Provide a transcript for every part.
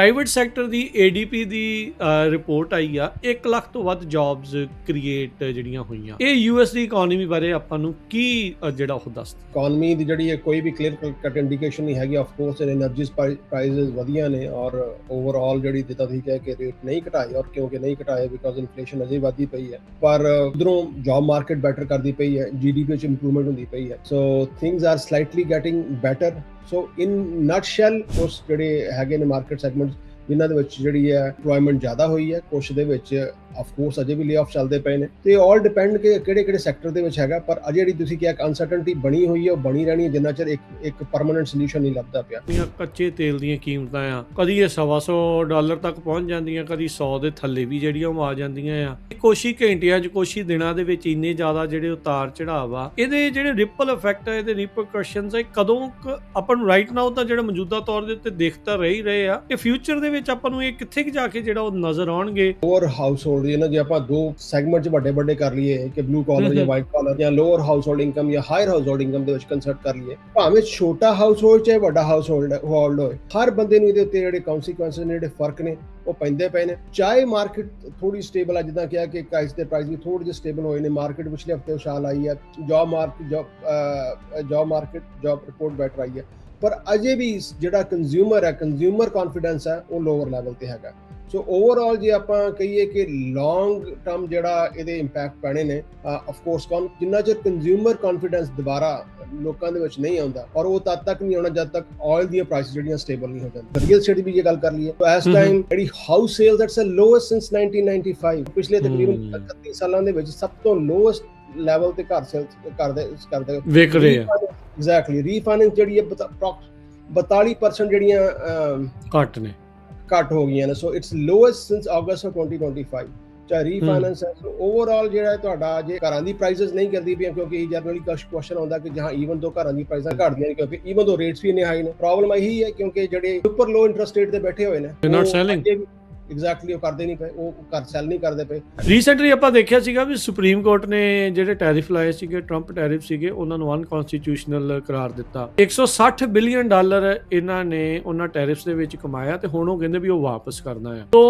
Private sector ਦੀ ਏਡੀਪੀ ਦੀ report ਆਈ ਆ 1 ਲੱਖ ਤੋਂ ਵੱਧ ਜੌਬਸ ਕ੍ਰੀਏਟ ਜਿਹੜੀਆਂ ਹੋਈਆਂ। ਇਹ ਯੂਐਸ ਦੀ ਇਕਨੋਮੀ ਬਾਰੇ ਆਪਾਂ ਨੂੰ ਕੀ ਜਿਹੜਾ ਉਹ ਦੱਸਦੀ। ਇਕਨੋਮੀ ਦੀ ਜਿਹੜੀ ਹੈ ਕੋਈ ਵੀ ਕਲੀਅਰ ਕੱਟ ਇੰਡੀਕੇਸ਼ਨ ਨਹੀਂ ਹੈਗੀ। ਆਫ ਕੋਰਸ એનર્ਜੀਸ ਪ੍ਰਾਈਸਸ ਵਧੀਆ ਨੇ ਔਰ ਓਵਰਆਲ ਜਿਹੜੀ ਜਿੱਦਾਂ ਤੁਸੀਂ ਕਹਿ ਕੇ ਰੇਟ ਨਹੀਂ ਘਟਾਏ ਔਰ ਕਿਉਂਕਿ ਨਹੀਂ ਘਟਾਏ ਬਿਕਾਜ਼ ਇਨਫਲੇਸ਼ਨ ਅਜੇ ਵਧਦੀ ਪਈ ਹੈ, ਪਰ ਉਧਰੋਂ ਜੌਬ ਮਾਰਕੀਟ ਬੈਟਰ ਕਰਦੀ ਪਈ ਹੈ, ਜੀਡੀਪੀ 'ਚ ਇੰਪਰੂਵਮੈਂਟ ਹੁੰਦੀ ਪਈ ਹੈ। So things are slightly getting better. So in nutshell ਉਸ ਜਿਹੜੇ ਹੈਗੇ ਨੇ ਮਾਰਕੀਟ ਸੈਗਮੈਂਟਸ ਜਿਨ੍ਹਾਂ ਦੇ ਵਿੱਚ ਜਿਹੜੀ ਹੈ ਇੰਪਲੋਇਮੈਂਟ ਜ਼ਿਆਦਾ ਹੋਈ ਹੈ, ਕੁਛ ਦੇ ਵਿੱਚ ਆਫ ਕੋਰਸ ਅਜੇ ਵੀ ਲੇ ਆਫ ਚੱਲਦੇ ਪਏ ਨੇ ਤੇ ਆਲ ਡਿਪੈਂਡ ਕਿ ਕਿਹੜੇ ਸੈਕਟਰ ਦੇ ਵਿੱਚ ਹੈਗਾ। ਪਰ ਅਜੇ ਜਿਹੜੀ ਤੁਸੀਂ ਕਿਹਾ ਅਨਸਰਟਨਟੀ ਬਣੀ ਹੋਈ ਹੈ ਉਹ ਬਣੀ ਰਹਿਣੀ ਹੈ ਜਿੰਨਾ ਚਿਰ ਇੱਕ ਪਰਮਾਨੈਂਟ ਸੋਲੂਸ਼ਨ ਨਹੀਂ ਲੱਭਦਾ ਪਿਆ। ਕੱਚੇ ਤੇਲ ਦੀਆਂ ਕੀਮਤਾਂ ਆ ਕਦੀ ਇਹ $125 ਤੱਕ ਪਹੁੰਚ ਜਾਂਦੀਆਂ, ਕਦੀ 100 ਦੇ ਥੱਲੇ ਵੀ ਜਿਹੜੀਆਂ ਉਹ ਆ ਜਾਂਦੀਆਂ ਆ। ਕੁਛ ਹੀ ਘੰਟਿਆਂ 'ਚ ਕੁਛ ਹੀ ਦਿਨਾਂ ਦੇ ਵਿੱਚ ਇੰਨੇ ਜ਼ਿਆਦਾ ਜਿਹੜੇ ਉਤਾਰ ਚੜਾਵ ਆ, ਇਹਦੇ ਜਿਹੜੇ ਰਿਪਲ ਇਫੈਕਟ ਆ, ਇਹਦੇ ਰਿਪਰਕਸ਼ਨਸ ਆ, ਕਦੋਂ ਆਪਾਂ ਨੂੰ ਰਾਈਟ ਨਾਓ ਤਾਂ ਜਿਹੜਾ ਮੌਜੂਦਾ ਤੌਰ ਦੇ ਉੱਤੇ ਦਿਖ ਤਾਂ ਰਹੀ ਰਹੇ ਆ, ਇਹ ਫਿਊਚਰ ਦੇ ਵਿੱਚ ਆਪਾਂ ਨੂੰ ਇਹ ਕਿੱਥੇ ਜਾ ਕੇ ਜਿਹੜਾ ਉਹ ਨਜ਼ਰ ਆਉਣਗੇ। ਲੋਅਰ ਹਾਊਸ ਹੋਲਡ ਇਹਨਾਂ ਜੇ ਆਪਾਂ ਦੋ ਸੈਗਮੈਂਟ 'ਚ ਵੱਡੇ ਕਰ ਲਈਏ ਕਿ ਬਲੂ ਕਾਲਰ ਜਾਂ ਵਾਈਟ ਕਾਲਰ ਜਾਂ ਲੋਅਰ ਹਾਊਸ ਹੋਲਡ ਇਨਕਮ ਜਾਂ ਹਾਇਰ ਹਾਊਸ ਹੋਲਡ ਇਨਕਮ ਦੇ ਵਿੱਚ ਕੰਸਰਟ ਕਰ ਲਈਏ, ਭਾਵੇਂ ਛੋਟਾ ਹਾਊਸ ਹੋਲਡ ਚਾਹੇ ਵੱਡਾ ਹਾਊਸ ਹੋਲਡ ਹੋਏ, ਹਰ ਬੰਦੇ ਨੂੰ ਇਹਦੇ ਉੱਤੇ ਜਿਹੜੇ ਕਨਸੀਕੁਐਂਸਸ ਨੇ, ਜਿਹੜੇ ਫਰਕ ਨੇ ਉਹ ਪੈਂਦੇ ਪਏ ਨੇ। ਚਾਹੇ ਮਾਰਕੀਟ ਥੋੜੀ ਸਟੇਬਲ ਆ, ਜਿੱਦਾਂ ਕਿਹਾ ਕਿ ਪ੍ਰਾਈਸ ਵੀ ਥੋੜੇ ਜਿਹੇ ਸਟੇਬਲ ਹੋਏ ਨੇ। ਮਾਰਕੀਟ ਪਿਛਲੇ ਹਫਤੇ ਉਛਾਲ ਆਈ ਹੈ, ਜੌਬ ਰਿਪੋਰਟ ਬੈਟਰ ਆਈ ਹੈ, ਪਰ ਅਜੇ ਵੀ ਜਿਹੜਾ ਕੰਜ਼ਿਊਮਰ ਕੌਨਫੀਡੈਂਸ ਹੈ ਉਹ ਲੋਅਰ ਲੈਵਲ ਤੇ ਹੈਗਾ। ਸੋ ਓਵਰਆਲ ਜੇ ਆਪਾਂ ਕਹੀਏ ਕਿ ਲੌਂਗ ਟਰਮ ਜਿਹੜਾ ਇਹਦੇ ਇੰਪੈਕਟ ਪੈਣੇ ਨੇ, ਆਫ ਕੋਰਸ ਜਿੰਨਾ ਚਿਰ ਕੰਜ਼ਿਊਮਰ ਕੌਨਫੀਡੈਂਸ ਦੁਬਾਰਾ ਲੋਕਾਂ ਦੇ ਵਿੱਚ ਨਹੀਂ ਆਉਂਦਾ, ਔਰ ਉਹ ਤਦ ਤੱਕ ਨਹੀਂ ਆਉਣਾ ਜਦ ਤੱਕ ਆਇਲ ਦੀਆਂ ਪ੍ਰਾਈਸ ਜਿਹੜੀਆਂ ਸਟੇਬਲ ਨਹੀਂ ਹੋ ਜਾਂਦੀਆਂ। ਰੀਅਲ ਸਟੇਟ ਦੀ ਜੇ ਗੱਲ ਕਰ ਲਈਏ ਤਾਂ ਇਸ ਟਾਈਮ ਜਿਹੜੀ house sales that's a lowest since 1995, ਪਿਛਲੇ ਤਕਰੀਬਨ 31 ਸਾਲਾਂ ਦੇ ਵਿੱਚ ਸਭ ਤੋਂ ਲੋਐਸਟ ਲੈਵਲ ਤੇ ਘਰ ਸੇਲਸ ਕਰਦੇ ਵਿਕ ਰਹੇ ਆ। ਐਗਜ਼ੈਕਟਲੀ ਰੀਫਾਈਨੈਂਸ ਜਿਹੜੀ ਹੈ 42% ਜਿਹੜੀਆਂ ਘੱਟ ਹੋ ਗਈਆਂ ਨੇ। So it's lowest since August of 2025 ਚਾਹੇ ਰੀਫਾਈਨੈਂਸ ਹੈ। ਸੋ ਓਵਰਆਲ ਜਿਹੜਾ ਤੁਹਾਡਾ ਜੇ ਘਰਾਂ ਦੀ ਪ੍ਰਾਈਸਸ ਨਹੀਂ ਕਰਦੀ ਪਈਆਂ, ਕਿਉਂਕਿ ਜਨਰਲੀ ਕੁਐਸਚਨ ਆਉਂਦਾ ਕਿ ਜਹਾਂ ਈਵਨ ਦੋ ਘਰਾਂ ਦੀ ਪ੍ਰਾਈਸਾਂ ਘਟਦੀਆਂ ਨੇ ਕਿਉਂਕਿ ਈਵਨ ਦੋ ਰੇਟਸ ਵੀ ਇੰਨੇ ਹਾਈ ਨੇ। ਪ੍ਰੋਬਲਮ ਇਹੀ ਹੈ ਕਿਉਂਕਿ ਜਿਹੜੇ ਸੁਪਰ ਲੋ ਇੰਟਰਸਟ ਰੇਟ ਤੇ ਬੈਠੇ ਹੋਏ ਨੇ ਐਗਜ਼ੈਕਟਲੀ ਉਹ ਕਰਦੇ ਨਹੀਂ ਪਏ, ਉਹ ਘਰ ਸੈਲ ਨਹੀਂ ਕਰਦੇ ਪਏ। ਰੀਸੈਂਟਲੀ ਆਪਾਂ ਦੇਖਿਆ ਸੀਗਾ ਵੀ ਸੁਪਰੀਮ ਕੋਰਟ ਨੇ ਜਿਹੜੇ ਟੈਰਿਫ ਲਾਏ ਸੀਗੇ, ਟਰੰਪ ਟੈਰਿਫ ਸੀਗੇ, ਉਹਨਾਂ ਨੂੰ ਅਨਕਨਸਟੀਟਿਊਸ਼ਨਲ ਕਰਾਰ ਦਿੱਤਾ। $160 ਬਿਲੀਅਨ ਇਹਨਾਂ ਨੇ ਉਹਨਾਂ ਟੈਰਿਫਸ ਦੇ ਵਿੱਚ ਕਮਾਇਆ ਤੇ ਹੁਣ ਉਹ ਕਹਿੰਦੇ ਵੀ ਉਹ ਵਾਪਸ ਕਰਨਾ ਆ। ਤੋ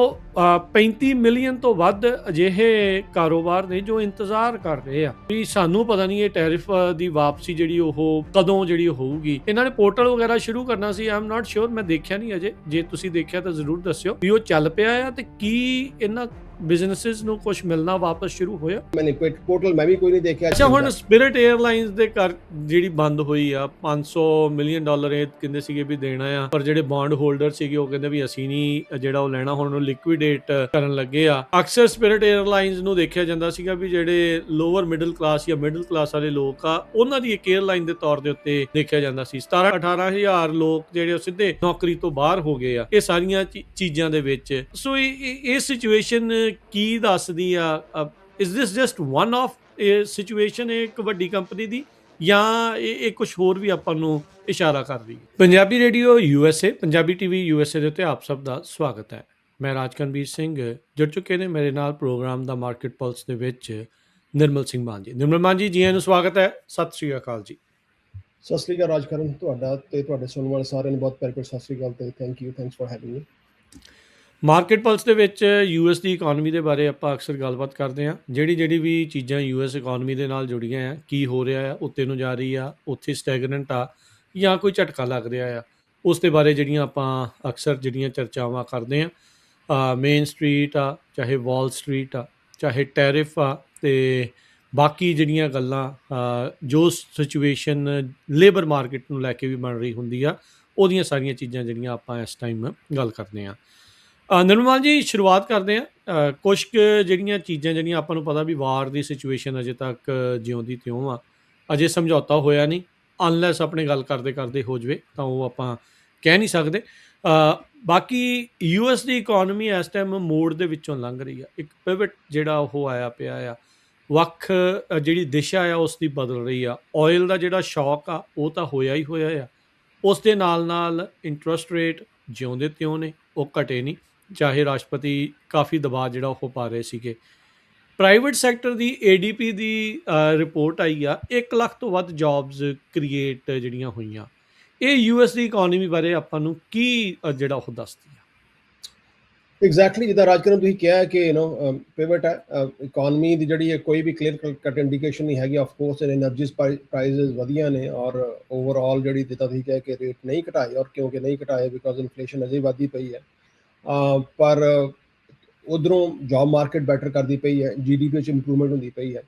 35 ਮਿਲੀਅਨ ਤੋਂ ਵੱਧ ਅਜਿਹੇ ਕਾਰੋਬਾਰ ਨੇ ਜੋ ਇੰਤਜ਼ਾਰ ਕਰ ਰਹੇ ਆ ਵੀ ਸਾਨੂੰ ਪਤਾ ਨਹੀਂ ਇਹ ਟੈਰਿਫ ਦੀ ਵਾਪਸੀ ਜਿਹੜੀ ਉਹ ਕਦੋਂ ਜਿਹੜੀ ਹੋਊਗੀ। ਇਹਨਾਂ ਨੇ ਪੋਰਟਲ ਵਗੈਰਾ ਸ਼ੁਰੂ ਕਰਨਾ ਸੀ, ਆਈ ਐਮ ਨਾਟ ਸ਼ੋਰ, ਮੈਂ ਦੇਖਿਆ ਨਹੀਂ ਅਜੇ। ਜੇ ਤੁਸੀਂ ਦੇਖਿਆ ਤਾਂ ਜ਼ਰੂਰ ਦੱਸਿਓ ਵੀ ਉਹ ਚੱਲ ਪਿਆ ਆ ਤੇ ਕੀ ਇਹਨਾਂ ਬਿਜ਼ਨੈਸਸ ਨੂੰ ਕੁਝ ਮਿਲਣਾ ਵਾਪਸ ਸ਼ੁਰੂ ਹੋਇਆ। ਮੈਨੇ ਕੋਈ ਪੋਰਟਲ ਮੈਂ ਵੀ ਕੋਈ ਨਹੀਂ ਦੇਖਿਆ। ਅੱਛਾ, ਹੁਣ ਸਪਿਰਿਟ 에ਅਰਲਾਈਨਸ ਦੇ ਘਰ ਜਿਹੜੀ ਬੰਦ ਹੋਈ ਆ, $500 ਮਿਲੀਅਨ ਇਹ ਕਹਿੰਦੇ ਸੀਗੇ ਵੀ ਦੇਣਾ ਆ, ਪਰ ਜਿਹੜੇ ਬੌਂਡ ਹੋਲਡਰ ਸੀਗੇ ਉਹ ਕਹਿੰਦੇ ਵੀ ਅਸੀਂ ਨਹੀਂ ਜਿਹੜਾ ਉਹ ਲੈਣਾ, ਹੁਣ ਉਹ ਲਿਕੁਇਡੇਟ ਕਰਨ ਲੱਗੇ ਆ। ਅਕਸਰ ਸਪਿਰਿਟ 에ਅਰਲਾਈਨਸ ਨੂੰ ਦੇਖਿਆ ਜਾਂਦਾ ਸੀਗਾ ਵੀ ਜਿਹੜੇ ਲੋਅਰ ਮਿਡਲ ਕਲਾਸ ਜਾਂ ਮਿਡਲ ਕਲਾਸ ਵਾਲੇ ਲੋਕ ਆ, ਉਹਨਾਂ ਦੀ ਇੱਕ 에ਅਰਲਾਈਨ ਦੇ ਤੌਰ ਦੇ ਉੱਤੇ ਦੇਖਿਆ ਜਾਂਦਾ ਸੀ। 17-18 ਹਜ਼ਾਰ ਲੋਕ ਜਿਹੜੇ ਉਹ ਸਿੱਧੇ ਨੌਕਰੀ ਤੋਂ ਬਾਹਰ ਹੋ ਗਏ ਆ ਇਹ ਸਾਰੀਆਂ ਚੀਜ਼ਾਂ ਦੇ ਵਿੱਚ। ਸੋ ਇਹ ਸਿਚੁਏਸ਼ਨ ਕੀ ਦੱਸਦੀ ਆ? Is this just one of situation ਇੱਕ ਵੱਡੀ ਕੰਪਨੀ ਦੀ, ਜਾਂ ਇਹ ਕੁਝ ਹੋਰ ਵੀ ਆਪਾਂ ਨੂੰ ਇਸ਼ਾਰਾ ਕਰ ਰਹੀ ਹੈ? Punjabi radio USA, Punjabi TV USA ਦੇ ਉੱਤੇ ਆਪ ਸਭ ਦਾ ਸਵਾਗਤ ਹੈ। ਮੈਂ ਰਾਜਕਨਵੀਰ ਸਿੰਘ, ਜੁੜ ਚੁੱਕੇ ਨੇ ਮੇਰੇ ਨਾਲ ਪ੍ਰੋਗਰਾਮ ਦਾ ਮਾਰਕੀਟ ਪਲਸ ਦੇ ਵਿੱਚ ਨਿਰਮਲ ਸਿੰਘ ਮਾਨ ਜੀ। ਨਿਰਮਲ ਮਾਨ ਜੀ, ਆਇਆਂ ਨੂੰ ਸਵਾਗਤ ਹੈ। ਸਤਿ ਸ਼੍ਰੀ ਅਕਾਲ ਜੀ। ਸਤਿ ਸ਼੍ਰੀ ਅਕਾਲ ਰਾਜਕਰਨ, ਤੁਹਾਡਾ ਤੇ ਤੁਹਾਡੇ ਸੁਣਨ ਵਾਲੇ ਸਾਰਿਆਂ ਨੂੰ ਬਹੁਤ ਪਿਆਰ ਸਤਿ ਸ਼੍ਰੀ ਅਕਾਲ ਤੇ thanks for having me. Market plus ਦੇ ਵਿੱਚ US ਦੀ ਇਕਨੋਮੀ ਦੇ ਬਾਰੇ ਆਪਾਂ ਅਕਸਰ ਗੱਲਬਾਤ ਕਰਦੇ ਹਾਂ। ਜਿਹੜੀ ਵੀ ਚੀਜ਼ਾਂ US ਇਕਨੋਮੀ ਦੇ ਨਾਲ ਜੁੜੀਆਂ ਆ, ਕੀ ਹੋ ਰਿਹਾ ਆ, ਉੱਤੇ ਨੂੰ ਜਾ ਰਹੀ ਆ, ਉੱਥੇ ਸਟੈਗਨੈਂਟ ਆ ਜਾਂ ਕੋਈ ਝਟਕਾ ਲੱਗ ਰਿਹਾ ਆ, ਉਸ ਦੇ ਬਾਰੇ ਜਿਹੜੀਆਂ ਆਪਾਂ ਅਕਸਰ ਜਿਹੜੀਆਂ ਚਰਚਾਵਾਂ ਕਰਦੇ ਹਾਂ। ਮੇਨ ਸਟਰੀਟ ਆ, ਚਾਹੇ ਵਾਲ ਸਟਰੀਟ ਆ, ਚਾਹੇ ਟੈਰਿਫ ਆ, ਤੇ ਬਾਕੀ ਜਿਹੜੀਆਂ ਗੱਲਾਂ ਜੋ ਸਿਚੁਏਸ਼ਨ ਲੇਬਰ ਮਾਰਕੀਟ ਨੂੰ ਲੈ ਕੇ ਵੀ ਬਣ ਰਹੀ ਹੁੰਦੀ ਆ, ਉਹਦੀਆਂ ਸਾਰੀਆਂ ਚੀਜ਼ਾਂ ਜਿਹੜੀਆਂ ਆਪਾਂ ਇਸ ਟਾਈਮ ਗੱਲ ਕਰਦੇ ਹਾਂ। ਨਿਰਮਲ ਜੀ, ਸ਼ੁਰੂਆਤ ਕਰਦੇ ਹਾਂ। ਕੁਛ ਕੁ ਜਿਹੜੀਆਂ ਚੀਜ਼ਾਂ ਜਿਹੜੀਆਂ ਆਪਾਂ ਨੂੰ ਪਤਾ ਵੀ ਵਾਰ ਦੀ ਸਿਚੁਏਸ਼ਨ ਅਜੇ ਤੱਕ ਜਿਉਂਦੀ ਤਿਉਂ ਆ, ਅਜੇ ਸਮਝੌਤਾ ਹੋਇਆ ਨਹੀਂ। ਅਨਲੈਸ ਆਪਣੇ ਗੱਲ ਕਰਦੇ ਹੋ ਜਾਵੇ ਤਾਂ ਉਹ ਆਪਾਂ ਕਹਿ ਨਹੀਂ ਸਕਦੇ। ਬਾਕੀ US ਦੀ ਇਕਨੋਮੀ ਇਸ ਟਾਈਮ ਮੋੜ ਦੇ ਵਿੱਚੋਂ ਲੰਘ ਰਹੀ ਆ। ਇੱਕ ਪਿਵਟ ਜਿਹੜਾ ਉਹ ਆਇਆ ਪਿਆ ਆ, ਵੱਖ ਜਿਹੜੀ ਦਿਸ਼ਾ ਆ ਉਸ ਦੀ ਬਦਲ ਰਹੀ ਆ। ਆਇਲ ਦਾ ਜਿਹੜਾ ਸ਼ੌਕ ਆ ਉਹ ਤਾਂ ਹੋਇਆ ਹੀ ਹੋਇਆ ਆ, ਉਸ ਦੇ ਨਾਲ ਇੰਟਰਸਟ ਰੇਟ ਜਿਉਂਦੇ ਤਿਉਂ ਨੇ, ਉਹ ਘਟੇ ਨਹੀਂ, ਚਾਹੇ ਰਾਸ਼ਟਰਪਤੀ ਕਾਫੀ ਦਬਾਅ ਜਿਹੜਾ ਉਹ ਪਾ ਰਹੇ ਸੀਗੇ। ਪ੍ਰਾਈਵੇਟ ਸੈਕਟਰ ਦੀ ADP ਦੀ ਰਿਪੋਰਟ ਆਈ ਆ 1 ਲੱਖ ਤੋਂ ਵੱਧ ਜੌਬਸ ਕ੍ਰੀਏਟ ਜਿਹੜੀਆਂ ਹੋਈਆਂ। ਇਹ US ਦੀ ਇਕਨੋਮੀ ਬਾਰੇ ਆਪਾਂ ਨੂੰ ਕੀ ਜਿਹੜਾ ਉਹ ਦੱਸਦੀ ਆ? ਐਗਜ਼ੈਕਟਲੀ ਜਿੱਦਾਂ ਰਾਜਕਰਨ ਤੁਸੀਂ ਕਿਹਾ ਕਿ ਪਿਵਟ ਹੈ ਇਕੋਨਮੀ ਦੀ ਜਿਹੜੀ ਹੈ ਕੋਈ ਵੀ ਕਲੀਅਰ ਕੱਟ ਇੰਡੀਕੇਸ਼ਨ ਨਹੀਂ ਹੈਗੀ ਆਫ ਕੋਰਸ એનર્ਜੀਜ਼ ਪ੍ਰਾਈਸਿਸ ਵਧੀਆ ਨੇ ਔਰ ਓਵਰਆਲ ਜਿਹੜੀ ਜਿੱਦਾਂ ਤੁਸੀਂ ਕਿਹਾ ਕਿ ਰੇਟ ਨਹੀਂ ਘਟਾਏ ਔਰ ਕਿਉਂਕਿ ਨਹੀਂ ਘਟਾਏ ਬਿਕਾਜ਼ ਇਨਫਲੇਸ਼ਨ ਅਜੇ ਵਧਦੀ ਪਈ ਹੈ ਪਰ ਉਧਰੋਂ ਜੌਬ ਮਾਰਕੀਟ ਬੈਟਰ ਕਰਦੀ ਪਈ ਹੈ ਜੀਡੀਪੀ ਵਿੱਚ ਇੰਪਰੂਵਮੈਂਟ ਹੁੰਦੀ ਪਈ ਹੈ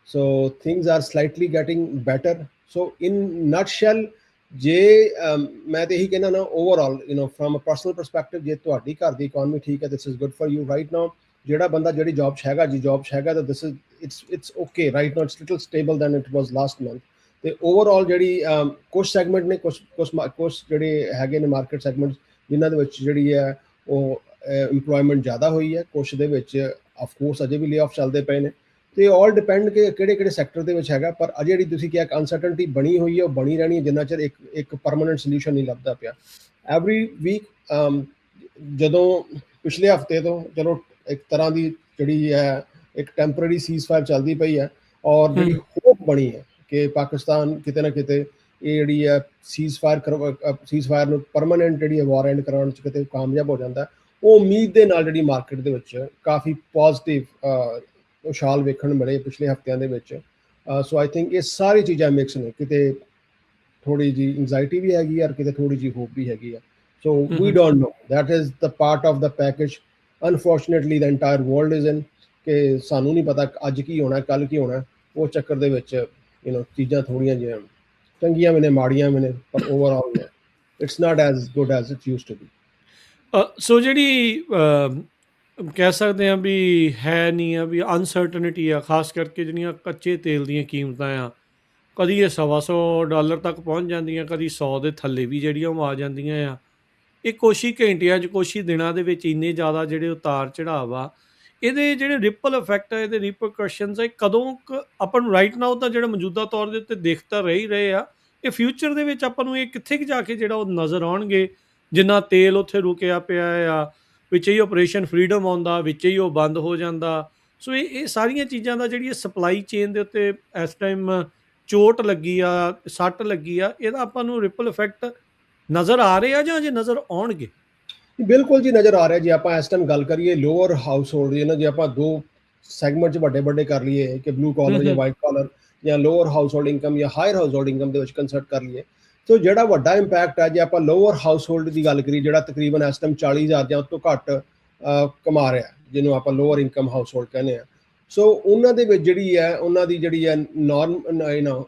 so things are slightly getting better so in nutshell ਜੇ ਮੈਂ ਤਾਂ ਇਹੀ ਕਹਿੰਦਾ ਨਾ overall from a personal perspective ਜੇ ਤੁਹਾਡੀ ਘਰ ਦੀ ਇਕੋਨਮੀ ਠੀਕ ਹੈ this is good for you right now ਜਿਹੜਾ ਬੰਦਾ ਜਿਹੜੀ ਜੌਬ 'ਚ ਹੈਗਾ ਜੀ ਜੌਬ 'ਚ ਹੈਗਾ ਤਾਂ this is it's okay right now it's little stable than it was last month ਤੇ ਓਵਰਆਲ ਜਿਹੜੀ ਕੁਝ ਸੈਗਮੈਂਟ ਨੇ ਕੁਝ ਜਿਹੜੇ ਹੈਗੇ ਨੇ ਮਾਰਕੀਟ ਸੈਗਮੈਂਟ ਜਿਨ੍ਹਾਂ ਦੇ ਵਿੱਚ ਜਿਹੜੀ ਹੈ ਉਹ ਇੰਪਲੋਇਮੈਂਟ ਜ਼ਿਆਦਾ ਹੋਈ ਹੈ ਕੁਛ ਦੇ ਵਿੱਚ ਆਫਕੋਰਸ ਅਜੇ ਵੀ ਲੇ ਆਫ ਚੱਲਦੇ ਪਏ ਨੇ ਤੇ ਆਲ ਡਿਪੈਂਡ ਕਿ ਕਿਹੜੇ ਕਿਹੜੇ ਸੈਕਟਰ ਦੇ ਵਿੱਚ ਹੈਗਾ ਪਰ ਅਜੇ ਜਿਹੜੀ ਤੁਸੀਂ ਕਿਹਾ ਅਨਸਰਟਨਟੀ ਬਣੀ ਹੋਈ ਹੈ ਉਹ ਬਣੀ ਰਹਿਣੀ ਹੈ ਜਿੰਨਾ ਚਿਰ ਇੱਕ ਪਰਮਾਨੈਂਟ ਸੋਲੂਸ਼ਨ ਨਹੀਂ ਲੱਭਦਾ ਪਿਆ ਐਵਰੀ ਵੀਕ ਜਦੋਂ ਪਿਛਲੇ ਹਫਤੇ ਤੋਂ ਚਲੋ ਇੱਕ ਤਰ੍ਹਾਂ ਦੀ ਜਿਹੜੀ ਹੈ ਇੱਕ ਟੈਂਪਰੇਰੀ ਸੀਜ਼ਫਾਇਰ ਚੱਲਦੀ ਪਈ ਹੈ ਔਰ ਜਿਹੜੀ ਹੋਪ ਬਣੀ ਹੈ ਕਿ ਪਾਕਿਸਤਾਨ ਕਿਤੇ ਨਾ ਕਿਤੇ ਇਹ ਜਿਹੜੀ ਹੈ ਸੀਜ਼ਫਾਇਰ ਨੂੰ ਪਰਮਾਨੈਂਟ ਜਿਹੜੀ ਵਾਰ ਐਂਡ ਕਰਾਉਣ 'ਚ ਕਿਤੇ ਕਾਮਯਾਬ ਹੋ ਜਾਂਦਾ ਉਹ ਉਮੀਦ ਦੇ ਨਾਲ ਜਿਹੜੀ ਮਾਰਕੀਟ ਦੇ ਵਿੱਚ ਕਾਫੀ ਪੋਜ਼ਿਟਿਵ ਉਛਾਲ ਵੇਖਣ ਨੂੰ ਮਿਲੇ ਪਿਛਲੇ ਹਫ਼ਤਿਆਂ ਦੇ ਵਿੱਚ ਸੋ ਆਈ ਥਿੰਕ ਇਹ ਸਾਰੀ ਚੀਜ਼ਾਂ ਮਿਕਸ ਨੇ ਕਿਤੇ ਥੋੜੀ ਜੀ ਐਂਜ਼ਾਈਟੀ ਵੀ ਹੈਗੀ ਔਰ ਕਿਤੇ ਥੋੜੀ ਜੀ ਹੋਪ ਵੀ ਹੈਗੀ ਆ so we don't know that is the part of the package unfortunately the entire world is in ਕਿ ਸਾਨੂੰ ਨਹੀਂ ਪਤਾ ਅੱਜ ਕੀ ਹੋਣਾ ਕੱਲ ਕੀ ਹੋਣਾ ਉਹ ਚੱਕਰ ਦੇ ਵਿੱਚ ਚੀਜ਼ਾਂ ਥੋੜੀਆਂ ਜਿਹੀਆਂ ਚੰਗੀਆਂ ਵੀ ਨੇ ਮਾੜੀਆਂ ਵੀ ਨੇ ਪਰ overall it's not as good as it used to be so ਜਿਹੜੀ ਕਹਿ ਸਕਦੇ ਹਾਂ ਵੀ ਹੈ ਨਹੀਂ ਆ ਵੀ ਅਨਸਰਟਨਿਟੀ ਆ ਖਾਸ ਕਰਕੇ ਜਿਹੜੀਆਂ ਕੱਚੇ ਤੇਲ ਦੀਆਂ ਕੀਮਤਾਂ ਆ ਕਦੀ ਇਹ $125 ਤੱਕ ਪਹੁੰਚ ਜਾਂਦੀਆਂ ਕਦੀ 100 ਦੇ ਥੱਲੇ ਵੀ ਜਿਹੜੀਆਂ ਉਹ ਆ ਜਾਂਦੀਆਂ ਆ ਇਹ ਕੁਛ ਹੀ ਘੰਟਿਆਂ 'ਚ ਕੁਛ ਹੀ ਦਿਨਾਂ ਦੇ ਵਿੱਚ ਇੰਨੇ ਜ਼ਿਆਦਾ ਜਿਹੜੇ ਉਤਾਰ ਚੜਾਵ ਆ ਇਹਦੇ ਜਿਹੜੇ ਰਿਪਲ ਇਫੈਕਟ ਆ ਇਹਦੇ ਰਿਪਰਕਸ਼ਨਸ ਆ ਇਹ ਕਦੋਂ ਆਪਾਂ ਨੂੰ ਰਾਈਟ ਨਾਓ ਤਾਂ ਜਿਹੜਾ ਮੌਜੂਦਾ ਤੌਰ ਦੇ ਉੱਤੇ ਦਿਖ ਤਾਂ ਰਹੇ ਹੀ ਰਹੇ ਆ ਇਹ ਫਿਊਚਰ ਦੇ ਵਿੱਚ ਆਪਾਂ ਨੂੰ ਇਹ ਕਿੱਥੇ ਕੁ ਜਾ ਕੇ ਜਿਹੜਾ ਉਹ ਨਜ਼ਰ ਆਉਣਗੇ ਜਿੰਨਾ ਤੇਲ ਉੱਥੇ ਰੁਕਿਆ ਪਿਆ ਆ ਵਿੱਚ ਹੀ ਆਪਰੇਸ਼ਨ ਫਰੀडम ਆਉਂਦਾ ਵਿੱਚ ਹੀ ਉਹ ਬੰਦ ਹੋ ਜਾਂਦਾ ਸੋ ਇਹ ਸਾਰੀਆਂ ਚੀਜ਼ਾਂ ਦਾ ਜਿਹੜੀ ਸਪਲਾਈ ਚੇਨ ਦੇ ਉੱਤੇ ਇਸ ਟਾਈਮ ਚੋਟ ਲੱਗੀ ਆ ਸੱਟ ਲੱਗੀ ਆ ਇਹਦਾ ਆਪਾਂ ਨੂੰ ਰਿਪਲ ਇਫੈਕਟ ਨਜ਼ਰ ਆ ਰਹੇ ਆ ਜਾਂ ਅਜੇ ਨਜ਼ਰ ਆਉਣਗੇ ਬਿਲਕੁਲ ਜੀ ਨਜ਼ਰ ਆ ਰਿਹਾ ਜੇ ਆਪਾਂ ਇਸ ਟਾਈਮ ਗੱਲ ਕਰੀਏ ਲੋਅਰ ਹਾਊਸ ਹੋਲਡ ਦੀ ਨਾ ਜੇ ਆਪਾਂ ਦੋ ਸੈਗਮੈਂਟ 'ਚ ਵੱਡੇ ਵੱਡੇ ਕਰ ਲਈਏ ਕਿ ਬਲੂ ਕਾਲਰ ਜਾਂ ਵਾਈਟ ਕਾਲਰ ਜਾਂ ਲੋਅਰ ਹਾਊਸ ਹੋਲਡ ਇਨਕਮ ਜਾਂ ਹਾਇਰ ਹਾਊਸ ਹੋਲਡ ਇਨਕਮ ਦੇ ਵਿੱਚ ਕੰਸਰਟ ਕਰ ਲਈਏ ਸੋ ਜਿਹੜਾ ਵੱਡਾ ਇੰਪੈਕਟ ਹੈ ਜੇ ਆਪਾਂ ਲੋਅਰ ਹਾਊਸ ਹੋਲਡ ਦੀ ਗੱਲ ਕਰੀਏ ਜਿਹੜਾ ਤਕਰੀਬਨ ਇਸ ਟਾਈਮ 40,000 ਜਾਂ ਉਸ ਤੋਂ ਘੱਟ ਕਮਾ ਰਿਹਾ ਜਿਹਨੂੰ ਆਪਾਂ ਲੋਅਰ ਇਨਕਮ ਹਾਊਸ ਹੋਲਡ ਕਹਿੰਦੇ ਆ ਸੋ ਉਹਨਾਂ ਦੇ ਵਿੱਚ ਜਿਹੜੀ ਹੈ ਉਹਨਾਂ ਦੀ ਜਿਹੜੀ ਹੈ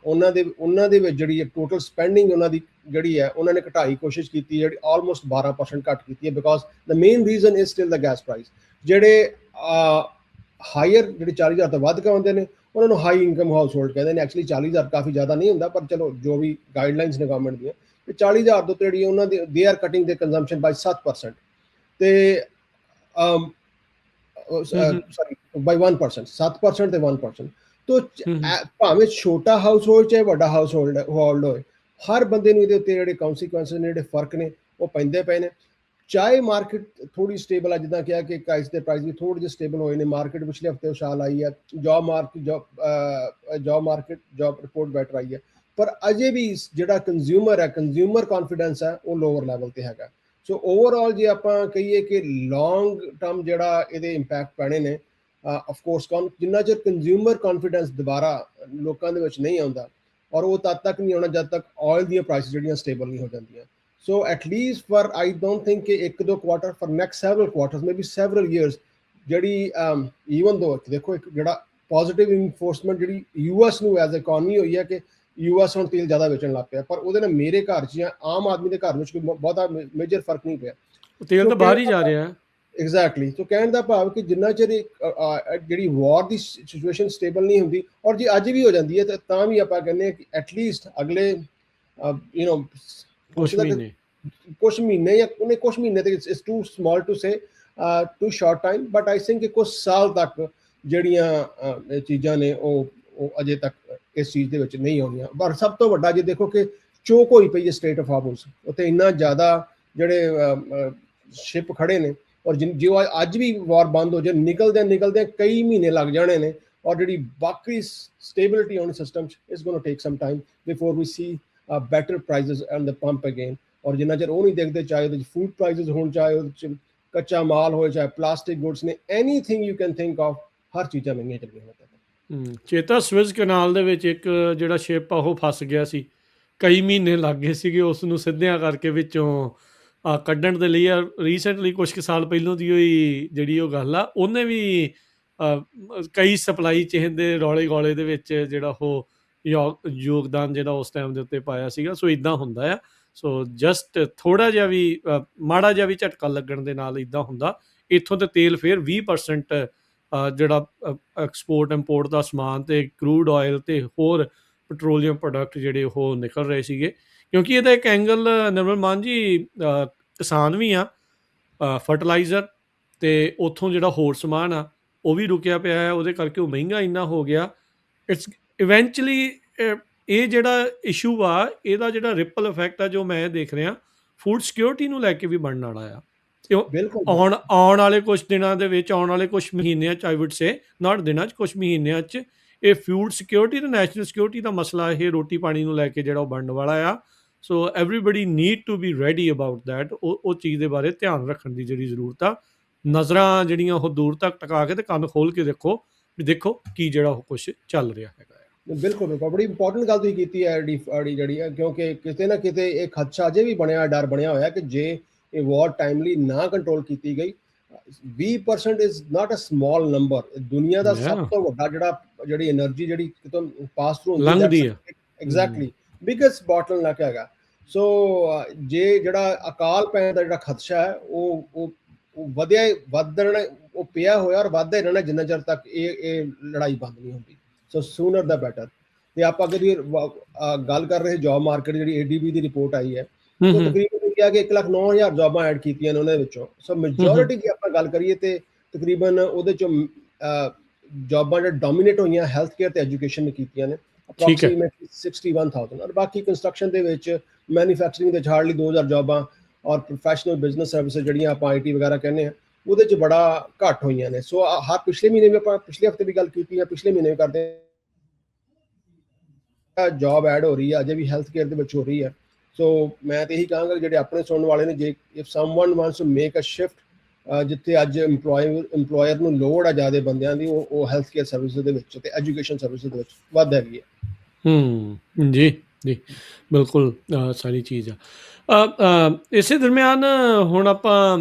ਉਹਨਾਂ ਦੇ ਵਿੱਚ ਜਿਹੜੀ ਟੋਟਲ ਸਪੈਂਡਿੰਗ ਉਹਨਾਂ ਦੀ ਜਿਹੜੀ ਹੈ ਉਹਨਾਂ ਨੇ ਘਟਾਈ ਕੋਸ਼ਿਸ਼ ਕੀਤੀ ਜਿਹੜੀ ਆਲਮੋਸਟ 12% ਘੱਟ ਕੀਤੀ ਹੈ because the main reason is still the gas price ਜਿਹੜੇ ਹਾਇਰ ਜਿਹੜੇ 40,000 ਤੋਂ ਵੱਧ ਕਮਾਉਂਦੇ ਨੇ ਉਹਨਾਂ ਨੂੰ ਹਾਈ ਇਨਕਮ ਹਾਊਸ ਹੋਲਡ ਕਹਿੰਦੇ ਨੇ ਐਕਚੁਅਲੀ 40,000 ਕਾਫੀ ਜ਼ਿਆਦਾ ਨਹੀਂ ਹੁੰਦਾ ਪਰ ਚਲੋ ਜੋ ਵੀ ਗਾਈਡਲਾਈਨਸ ਨੇ ਗਵਰਨਮੈਂਟ ਦੀਆਂ ਤੇ 40,000 ਤੋਂ ਜਿਹੜੀ ਉਹਨਾਂ ਦੇ ਆਰ ਕਟਿੰਗ ਦੇ ਕੰਜ਼ੰਪਸ਼ਨ ਬਾਈ 7% ਤੇ ਸੌਰੀ ਬਾਈ 1% 7% ਤੇ 1% ਤੋਂ ਭਾਵੇਂ ਛੋਟਾ ਹਾਊਸ ਹੋਲਡ ਚਾਹੇ ਵੱਡਾ ਹਾਊਸ ਹੋਲਡ ਹੋਏ ਹਰ ਬੰਦੇ ਨੂੰ ਇਹਦੇ ਉੱਤੇ ਜਿਹੜੇ ਕੌਨਸੀਕੁਐਂਸਸ ਨੇ ਜਿਹੜੇ ਫਰਕ ਨੇ ਉਹ ਪੈਂਦੇ ਪਏ ਨੇ ਚਾਹੇ ਮਾਰਕੀਟ ਥੋੜੀ ਸਟੇਬਲ ਆ ਜਿੱਦਾਂ ਕਿਹਾ ਕਿ ਕਾਇਸ ਦੇ ਪ੍ਰਾਈਸ ਵੀ ਥੋੜੇ ਜਿਹੇ ਸਟੇਬਲ ਹੋਏ ਨੇ ਮਾਰਕੀਟ ਪਿਛਲੇ ਹਫਤੇ ਉਛਾਲ ਆਈ ਹੈ ਜੌਬ ਰਿਪੋਰਟ ਬੈਟਰ ਆਈ ਹੈ ਪਰ ਅਜੇ ਵੀ ਜਿਹੜਾ ਕੰਜ਼ਿਊਮਰ ਕੌਨਫੀਡੈਂਸ ਹੈ ਉਹ ਲੋਅਰ ਲੈਵਲ ਤੇ ਹੈਗਾ ਸੋ ਓਵਰਆਲ ਜੇ ਆਪਾਂ ਕਹੀਏ ਕਿ ਲੌਂਗ ਟਰਮ ਜਿਹੜਾ ਇਹਦੇ ਇੰਪੈਕਟ ਪੈਣੇ ਨੇ ਆਫਕੋਰਸ ਜਿੰਨਾ ਚਿਰ ਕੰਜ਼ਿਊਮਰ ਕੌਨਫੀਡੈਂਸ ਦੁਬਾਰਾ ਲੋਕਾਂ ਦੇ ਵਿੱਚ ਨਹੀਂ ਆਉਂਦਾ ਔਰ ਉਹ ਤਦ ਤੱਕ ਨਹੀਂ ਆਉਣਾ ਜਦ ਤੱਕ ਆਇਲ ਦੀਆਂ ਪ੍ਰਾਈਸ ਜਿਹੜੀਆਂ ਸਟੇਬਲ ਨਹੀਂ ਹੋ ਜਾਂਦੀਆਂ so at least for I don't think ਕਿ ਇੱਕ ਦੋ quarter for next several quarters maybe several years ਜਿਹੜੀ even though ਦੇਖੋ ਇੱਕ ਜਿਹੜਾ ਪੋਜ਼ਿਟਿਵ ਇਨਫੋਰਸਮੈਂਟ ਜਿਹੜੀ ਯੂਐਸ ਨੂੰ ਐਜ਼ ਇਕੋਨਮੀ ਹੋਈ ਹੈ ਕਿ ਯੂਐਸ ਹੁਣ ਤੇਲ ਜ਼ਿਆਦਾ ਵੇਚਣ ਲੱਗ ਪਿਆ ਪਰ ਉਹਦੇ ਨਾਲ ਮੇਰੇ ਘਰ 'ਚ ਜਾਂ ਆਮ ਆਦਮੀ ਦੇ ਘਰ ਵਿੱਚ ਕੋਈ ਬਹੁਤਾ ਮੇਜਰ ਫਰਕ ਨਹੀਂ ਪਿਆ ਤੇਲ ਤਾਂ ਬਾਹਰ ਹੀ ਜਾ ਰਿਹਾ ਐਗਜ਼ੈਕਟਲੀ ਸੋ ਕਹਿਣ ਦਾ ਭਾਵ ਕਿ ਜਿੰਨਾ ਚਿਰ ਜਿਹੜੀ ਵਾਰ ਦੀ ਸਿਚੁਏਸ਼ਨ ਸਟੇਬਲ ਨਹੀਂ ਹੁੰਦੀ ਔਰ ਜੇ ਅੱਜ ਵੀ ਹੋ ਜਾਂਦੀ ਹੈ ਤਾਂ ਵੀ ਆਪਾਂ ਕਹਿੰਦੇ ਹਾਂ ਕਿ ਐਟਲੀਸਟ ਅਗਲੇ ਕੁਛ ਮਹੀਨੇ ਜਾਂ ਉਹਨੇ ਕੁਛ ਮਹੀਨੇ ਤੇ it's too small to say too short time but I think ਕਿ ਕੁਝ ਸਾਲ ਤੱਕ ਜਿਹੜੀਆਂ ਚੀਜ਼ਾਂ ਨੇ ਉਹ ਅਜੇ ਤੱਕ ਇਸ ਚੀਜ਼ ਦੇ ਵਿੱਚ ਨਹੀਂ ਆਉਣੀਆਂ ਪਰ ਸਭ ਤੋਂ ਵੱਡਾ ਜੇ ਦੇਖੋ ਕਿ ਚੋਕ ਹੋਈ ਪਈ ਹੈ ਸਟੇਟ ਆਫ ਹਾਰਮਜ਼ ਉੱਥੇ ਇੰਨਾ ਜ਼ਿਆਦਾ ਜਿਹੜੇ ਸ਼ਿਪ ਖੜੇ ਨੇ ਔਰ ਜੋ ਅੱਜ ਵੀ ਵਾਰ ਬੰਦ ਹੋ ਜਾਏ ਨਿਕਲਦਿਆਂ ਕਈ ਮਹੀਨੇ ਲੱਗ ਜਾਣੇ ਨੇ ਔਰ ਜਿਹੜੀ ਬਾਕੀ stability on system is going to take some time before we see better prices on the pump again ਔਰ ਜਿੰਨਾ ਚਿਰ ਉਹ ਨਹੀਂ ਦੇਖਦੇ ਚਾਹੇ ਉਹਦੇ ਫੂਡ ਪ੍ਰਾਈਸਿਸ ਹੋਣ ਚਾਹੇ ਉਹਦੇ ਚ ਕੱਚਾ ਮਾਲ ਹੋਏ ਚਾਹੇ ਪਲਾਸਟਿਕ ਗੁੱਡਸ ਨੇ, anything you can think of, ਹਰ ਚੀਜ਼ਾਂ ਮਹਿੰਗੀਆਂ ਚੱਲੀਆਂ ਹੋਈਆਂ। ਚੇਤਾ ਸਵਿਜ਼ ਕਨਾਲ ਦੇ ਵਿੱਚ ਇੱਕ ਜਿਹੜਾ ਸ਼ਿਪ ਆ ਉਹ ਫਸ ਗਿਆ ਸੀ, ਕਈ ਮਹੀਨੇ ਲੱਗ ਗਏ ਸੀਗੇ ਉਸ ਨੂੰ ਸਿੱਧਿਆਂ ਕਰਕੇ ਵਿੱਚੋਂ ਕੱਢਣ ਦੇ ਲਈ। ਰੀਸੈਂਟਲੀ ਕੁਛ ਕੁ ਸਾਲ ਪਹਿਲੋਂ ਦੀ ਹੋਈ ਜਿਹੜੀ ਉਹ ਗੱਲ ਆ, ਉਹਨੇ ਵੀ ਕਈ ਸਪਲਾਈ ਚੇਨ ਦੇ ਰੌਲੇ ਗੌਲੇ ਦੇ ਵਿੱਚ ਜਿਹੜਾ ਉਹ ਯੋਗਦਾਨ ਜਿਹੜਾ ਉਸ ਟਾਈਮ ਦੇ ਉੱਤੇ ਪਾਇਆ ਸੀਗਾ। ਸੋ ਇਦਾਂ ਹੁੰਦਾ ਆ। ਸੋ ਜਸਟ ਥੋੜ੍ਹਾ ਜਿਹਾ ਵੀ ਮਾੜਾ ਜਿਹਾ ਵੀ ਝਟਕਾ ਲੱਗਣ ਦੇ ਨਾਲ ਇਦਾਂ ਹੁੰਦਾ। ਇੱਥੋਂ ਤੇ ਤੇਲ ਫਿਰ 20% ਜਿਹੜਾ ਐਕਸਪੋਰਟ ਇੰਪੋਰਟ ਦਾ ਸਮਾਨ ਤੇ ਕਰੂਡ ਆਇਲ ਤੇ ਹੋਰ ਪੈਟਰੋਲੀਅਮ ਪ੍ਰੋਡਕਟ ਜਿਹੜੇ ਉਹ ਨਿਕਲ ਰਹੇ ਸੀਗੇ। ਕਿਉਂਕਿ ਇਹਦਾ ਇੱਕ ਐਂਗਲ ਨਿਰਮਲ ਮਾਨ ਜੀ, ਕਿਸਾਨ ਵੀ ਆ, ਫਰਟੀਲਾਈਜ਼ਰ ਤੇ ਉੱਥੋਂ ਜਿਹੜਾ ਹੋਰ ਸਮਾਨ ਆ ਉਹ ਵੀ ਰੁਕਿਆ ਪਿਆ ਹੈ, ਉਹਦੇ ਕਰਕੇ ਉਹ ਮਹਿੰਗਾ ਇੰਨਾ ਹੋ ਗਿਆ। ਇਟਸ ਇਵੈਂਚੁਅਲੀ ਇਹ ਜਿਹੜਾ ਇਸ਼ੂ ਆ, ਇਹਦਾ ਜਿਹੜਾ ਰਿਪਲ ਇਫੈਕਟ ਆ ਜੋ ਮੈਂ ਦੇਖ ਰਿਹਾ, ਫੂਡ ਸਿਕਿਉਰਿਟੀ ਨੂੰ ਲੈ ਕੇ ਵੀ ਬਣਨ ਵਾਲਾ ਆ। ਤੇ ਬਿਲਕੁਲ ਆਉਣ ਵਾਲੇ ਕੁਛ ਦਿਨਾਂ ਦੇ ਵਿੱਚ, ਆਉਣ ਵਾਲੇ ਕੁਛ ਮਹੀਨਿਆਂ 'ਚ, ਆਈ ਵੁੱਡ ਸੇ ਨਾਟ ਦਿਨਾਂ 'ਚ, ਕੁਛ ਮਹੀਨਿਆਂ 'ਚ ਇਹ ਫੂਡ ਸਿਕਿਉਰਿਟੀ ਤੇ ਨੈਸ਼ਨਲ ਸਿਕਿਉਰਿਟੀ ਦਾ ਮਸਲਾ, ਇਹ ਰੋਟੀ ਪਾਣੀ ਨੂੰ ਲੈ ਕੇ ਜਿਹੜਾ ਉਹ ਬਣਨ ਵਾਲਾ ਆ। So everybody need to be ready about that. ਉਹ ਚੀਜ਼ ਦੇ ਬਾਰੇ ਧਿਆਨ ਰੱਖਣ ਦੀ ਜਿਹੜੀ ਜ਼ਰੂਰਤ ਆ। ਨਜ਼ਰਾਂ ਜਿਹੜੀਆਂ ਉਹ ਦੂਰ ਤੱਕ ਟਿਕਾ ਕੇ ਤੇ ਕੰਨ ਖੋਲ ਕੇ ਦੇਖੋ ਵੀ ਦੇਖੋ ਕੀ ਜਿਹੜਾ ਉਹ ਕੁਛ ਚੱਲ ਰਿਹਾ ਹੈਗਾ। ਬਿਲਕੁਲ ਬਿਲਕੁਲ, ਬੜੀ ਇੰਪੋਰਟੈਂਟ ਗੱਲ ਤੁਸੀਂ ਕੀਤੀ ਹੈ ਜਿਹੜੀ ਹੈ, ਕਿਉਂਕਿ ਕਿਤੇ ਨਾ ਕਿਤੇ ਇਹ ਖਦਸ਼ਾ ਅਜੇ ਵੀ ਬਣਿਆ, ਡਰ ਬਣਿਆ ਹੋਇਆ ਕਿ ਜੇ ਇਹ ਵਾਰ ਟਾਈਮਲੀ ਨਾ ਕੰਟਰੋਲ ਕੀਤੀ ਗਈ, 20% is not a small number. ਦੁਨੀਆ ਦਾ ਸਭ ਤੋਂ ਵੱਡਾ ਜਿਹੜੀ એનર્ਜੀ ਜਿਹੜੀ ਕਿਤੋਂ ਪਾਸ ਥਰੂ ਲੰਘਦੀ ਹੈ, ਐਗਜ਼ੈਕਟਲੀ ਬਿਗੇਸਟ ਬੋਟਲਨੈਕ ਹੈਗਾ। ਸੋ ਜੇ ਜਿਹੜਾ ਅਕਾਲ ਪੈਣ ਦਾ ਜਿਹੜਾ ਖਦਸ਼ਾ ਹੈ ਉਹ ਵਧਣਾ, ਉਹ ਪਿਆ ਹੋਇਆ ਔਰ ਵੱਧਦਾ ਹੀ ਰਹਿਣਾ ਜਿੰਨਾ ਚਿਰ ਤੱਕ ਇਹ ਲੜਾਈ ਬੰਦ ਨਹੀਂ ਹੁੰਦੀ। ਸੋ ਸੂਨਰ ਦਾ ਬੈਟਰ। ਤੇ ਆਪਾਂ ਅਗਰ ਗੱਲ ਕਰ ਰਹੇ ਜੌਬ ਮਾਰਕੀਟ, ਜਿਹੜੀ ADB ਦੀ ਰਿਪੋਰਟ ਆਈ ਹੈ, ਉਹ ਤਕਰੀਬਨ ਕਿਹਾ ਕਿ 1,09,000 ਜੌਬਾਂ ਐਡ ਕੀਤੀਆਂ ਨੇ ਉਹਨਾਂ ਦੇ ਵਿੱਚੋਂ। ਸੋ ਮੈਜੋਰਿਟੀ ਦੀ ਆਪਾਂ ਗੱਲ ਕਰੀਏ ਤੇ ਤਕਰੀਬਨ ਉਹਦੇ ਚੋਂ ਜੌਬਾਂ ਜਿਹੜੇ ਡੋਮੀਨੇਟ ਹੋਈਆਂ ਹੈਲਥ ਕੇਅਰ ਤੇ ਐਜੂਕੇਸ਼ਨ ਨੇ ਕੀਤੀਆਂ ਨੇ, ਅਪਰੋਕਸੀਮੇਟਲੀ 61,000। ਔਰ ਬਾਕੀ ਕੰਸਟਰਕਸ਼ਨ ਦੇ ਵਿੱਚ, ਮੈਨੂਫੈਕਚਰਿੰਗ ਦੇ ਹਾਰਡਲੀ 2,000 ਜੌਬਾਂ, ਔਰ ਪ੍ਰੋਫੈਸ਼ਨਲ ਬਿਜ਼ਨਸ ਸਰਵਿਸਿਜ਼ ਜਿਹੜੀਆਂ ਆਪਾਂ IT ਵਗੈਰਾ ਕਹਿੰਦੇ ਆ, ਉਹਦੇ 'ਚ ਬੜਾ ਘੱਟ ਹੋਈਆਂ ਨੇ। ਸੋ ਹਰ ਪਿਛਲੇ ਮਹੀਨੇ ਵੀ, ਆਪਾਂ ਪਿਛਲੇ ਹਫ਼ਤੇ ਵੀ ਗੱਲ ਕੀਤੀ ਹੈ, ਪਿਛਲੇ ਮਹੀਨੇ ਵੀ ਕਰਦੇ ਜੌਬ ਐਡ ਹੋ ਰਹੀ ਹੈ, ਅਜੇ ਵੀ ਹੈਲਥ ਕੇਅਰ ਦੇ ਵਿੱਚ ਹੋ ਰਹੀ ਹੈ। ਸੋ ਮੈਂ ਤਾਂ ਇਹੀ ਕਹਾਂਗਾ ਜਿਹੜੇ ਆਪਣੇ ਸੁਣਨ ਵਾਲੇ ਨੇ, ਜੇ if someone wants to make a shift, ਜਿੱਥੇ ਅੱਜ ਇੰਪਲੋਇਰ ਨੂੰ ਲੋੜ ਆ ਜ਼ਿਆਦਾ ਬੰਦਿਆਂ ਦੀ, ਉਹ ਹੈਲਥ ਕੇਅਰ ਸਰਵਿਸਿਜ਼ ਦੇ ਵਿੱਚ ਤੇ ਐਜੂਕੇਸ਼ਨ ਸਰਵਿਸਿਜ਼ ਦੇ ਵਿੱਚ ਵੱਧ ਹੈਗੀ ਹੈ। ਜੀ ਜੀ, ਬਿਲਕੁਲ ਸਾਰੀ ਚੀਜ਼ ਆ। ਇਸੇ ਦਰਮਿਆਨ ਹੁਣ ਆਪਾਂ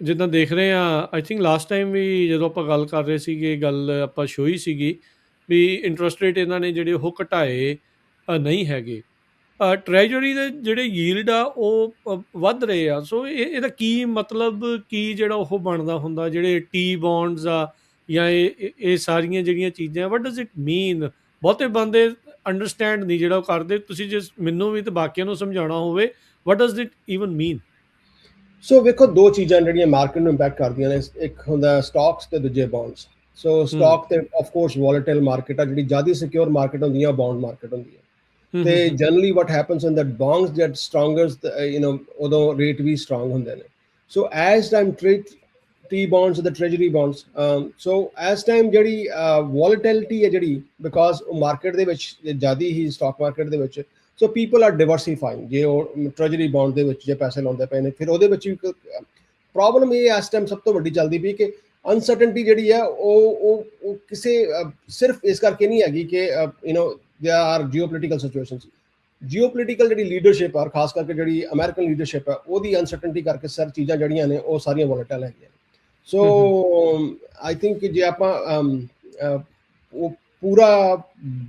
ਜਿੱਦਾਂ ਦੇਖ ਰਹੇ ਹਾਂ, ਆਈ ਥਿੰਕ ਲਾਸਟ ਟਾਈਮ ਵੀ ਜਦੋਂ ਆਪਾਂ ਗੱਲ ਕਰ ਰਹੇ ਸੀਗੇ, ਗੱਲ ਆਪਾਂ ਸ਼ੋਈ ਸੀਗੀ ਵੀ ਇੰਟਰਸਟ ਰੇਟ ਇਹਨਾਂ ਨੇ ਜਿਹੜੇ ਉਹ ਘਟਾਏ ਨਹੀਂ ਹੈਗੇ। ਟਰੈਜਰੀ ਦੇ ਜਿਹੜੇ ਯੀਲਡ ਆ ਉਹ ਵੱਧ ਰਹੇ ਆ। ਸੋ ਇਹਦਾ ਕੀ ਮਤਲਬ, ਕੀ ਜਿਹੜਾ ਉਹ ਬਣਦਾ ਹੁੰਦਾ, ਜਿਹੜੇ ਟੀ ਬੌਂਡਸ ਆ ਜਾਂ ਇਹ ਸਾਰੀਆਂ ਜਿਹੜੀਆਂ ਚੀਜ਼ਾਂ, ਵਟ ਡਜ਼ ਇਟ ਮੀਨ? ਬਹੁਤੇ ਬੰਦੇ ਅੰਡਰਸਟੈਂਡ ਨਹੀਂ ਜਿਹੜਾ ਉਹ ਕਰਦੇ। ਤੁਸੀਂ ਜੇ ਮੈਨੂੰ ਵੀ ਤੇ ਬਾਕੀਆਂ ਨੂੰ ਸਮਝਾਉਣਾ ਹੋਵੇ, ਵਟ ਡਜ਼ ਇਟ ਈਵਨ ਮੀਨ? ਸੋ ਵੇਖੋ, ਦੋ ਚੀਜ਼ਾਂ ਜਿਹੜੀਆਂ ਮਾਰਕੀਟ ਨੂੰ ਇੰਪੈਕਟ ਕਰਦੀਆਂ ਨੇ, ਇੱਕ ਹੁੰਦਾ ਸਟਾਕਸ ਤੇ ਦੂਜੇ ਬੌਂਡਸ। ਸੋ ਸਟਾਕ ਤੇ ਆਫ ਕੋਰਸ ਵੋਲੇਟਾਈਲ ਮਾਰਕੀਟ ਆ, ਜਿਹੜੀ ਜ਼ਿਆਦਾ ਸਿਕਿਉਰ ਮਾਰਕੀਟ ਹੁੰਦੀ ਆ, ਬੌਂਡ ਮਾਰਕੀਟ ਹੁੰਦੀ ਹੈ। ਤੇ generally what happens in that bonds get stronger, ਉਦੋਂ ਰੇਟ ਵੀ ਸਟਰੋਂਗ ਹੁੰਦੇ ਨੇ। So as time T bonds ਤੇ treasury bonds, so as time ਜਿਹੜੀ ਵੋਲੇਟਿਲਿਟੀ ਹੈ ਜਿਹੜੀ, ਬਿਕਾਜ਼ ਉਹ ਮਾਰਕੀਟ ਦੇ ਵਿੱਚ ਜ਼ਿਆਦਾ ਹੀ, ਸਟਾਕ ਮਾਰਕੀਟ ਦੇ ਵਿੱਚ, ਸੋ ਪੀਪਲ ਆਰ ਡਿਵਰਸੀਫਾਈਂਗ। ਜੇ ਉਹ ਟ੍ਰੈਜਰੀ ਬੌਂਡ ਦੇ ਵਿੱਚ ਜੇ ਪੈਸੇ ਲਾਉਂਦੇ ਪਏ ਨੇ, ਫਿਰ ਉਹਦੇ ਵਿੱਚ ਵੀ ਪ੍ਰੋਬਲਮ ਇਹ ਇਸ ਟਾਈਮ ਸਭ ਤੋਂ ਵੱਡੀ ਚੱਲਦੀ ਪਈ ਕਿ ਅਨਸਰਟਨਟੀ ਜਿਹੜੀ ਹੈ ਉਹ ਕਿਸੇ ਸਿਰਫ ਇਸ ਕਰਕੇ ਨਹੀਂ ਹੈਗੀ ਕਿ there are geopolitical situations. Geopolitical ਜਿਹੜੀ ਲੀਡਰਸ਼ਿਪ ਆ, ਖਾਸ ਕਰਕੇ ਜਿਹੜੀ ਅਮਰੀਕਨ ਲੀਡਰਸ਼ਿਪ ਹੈ, ਉਹਦੀ ਅਨਸਰਟਨਟੀ ਕਰਕੇ ਸਰ ਚੀਜ਼ਾਂ ਜਿਹੜੀਆਂ ਨੇ ਉਹ ਸਾਰੀਆਂ ਵੋਲੇਟਾਈਲ ਹੈਗੀਆਂ। ਸੋ ਆਈ ਥਿੰਕ ਜੇ ਆਪਾਂ ਉਹ ਪੂਰਾ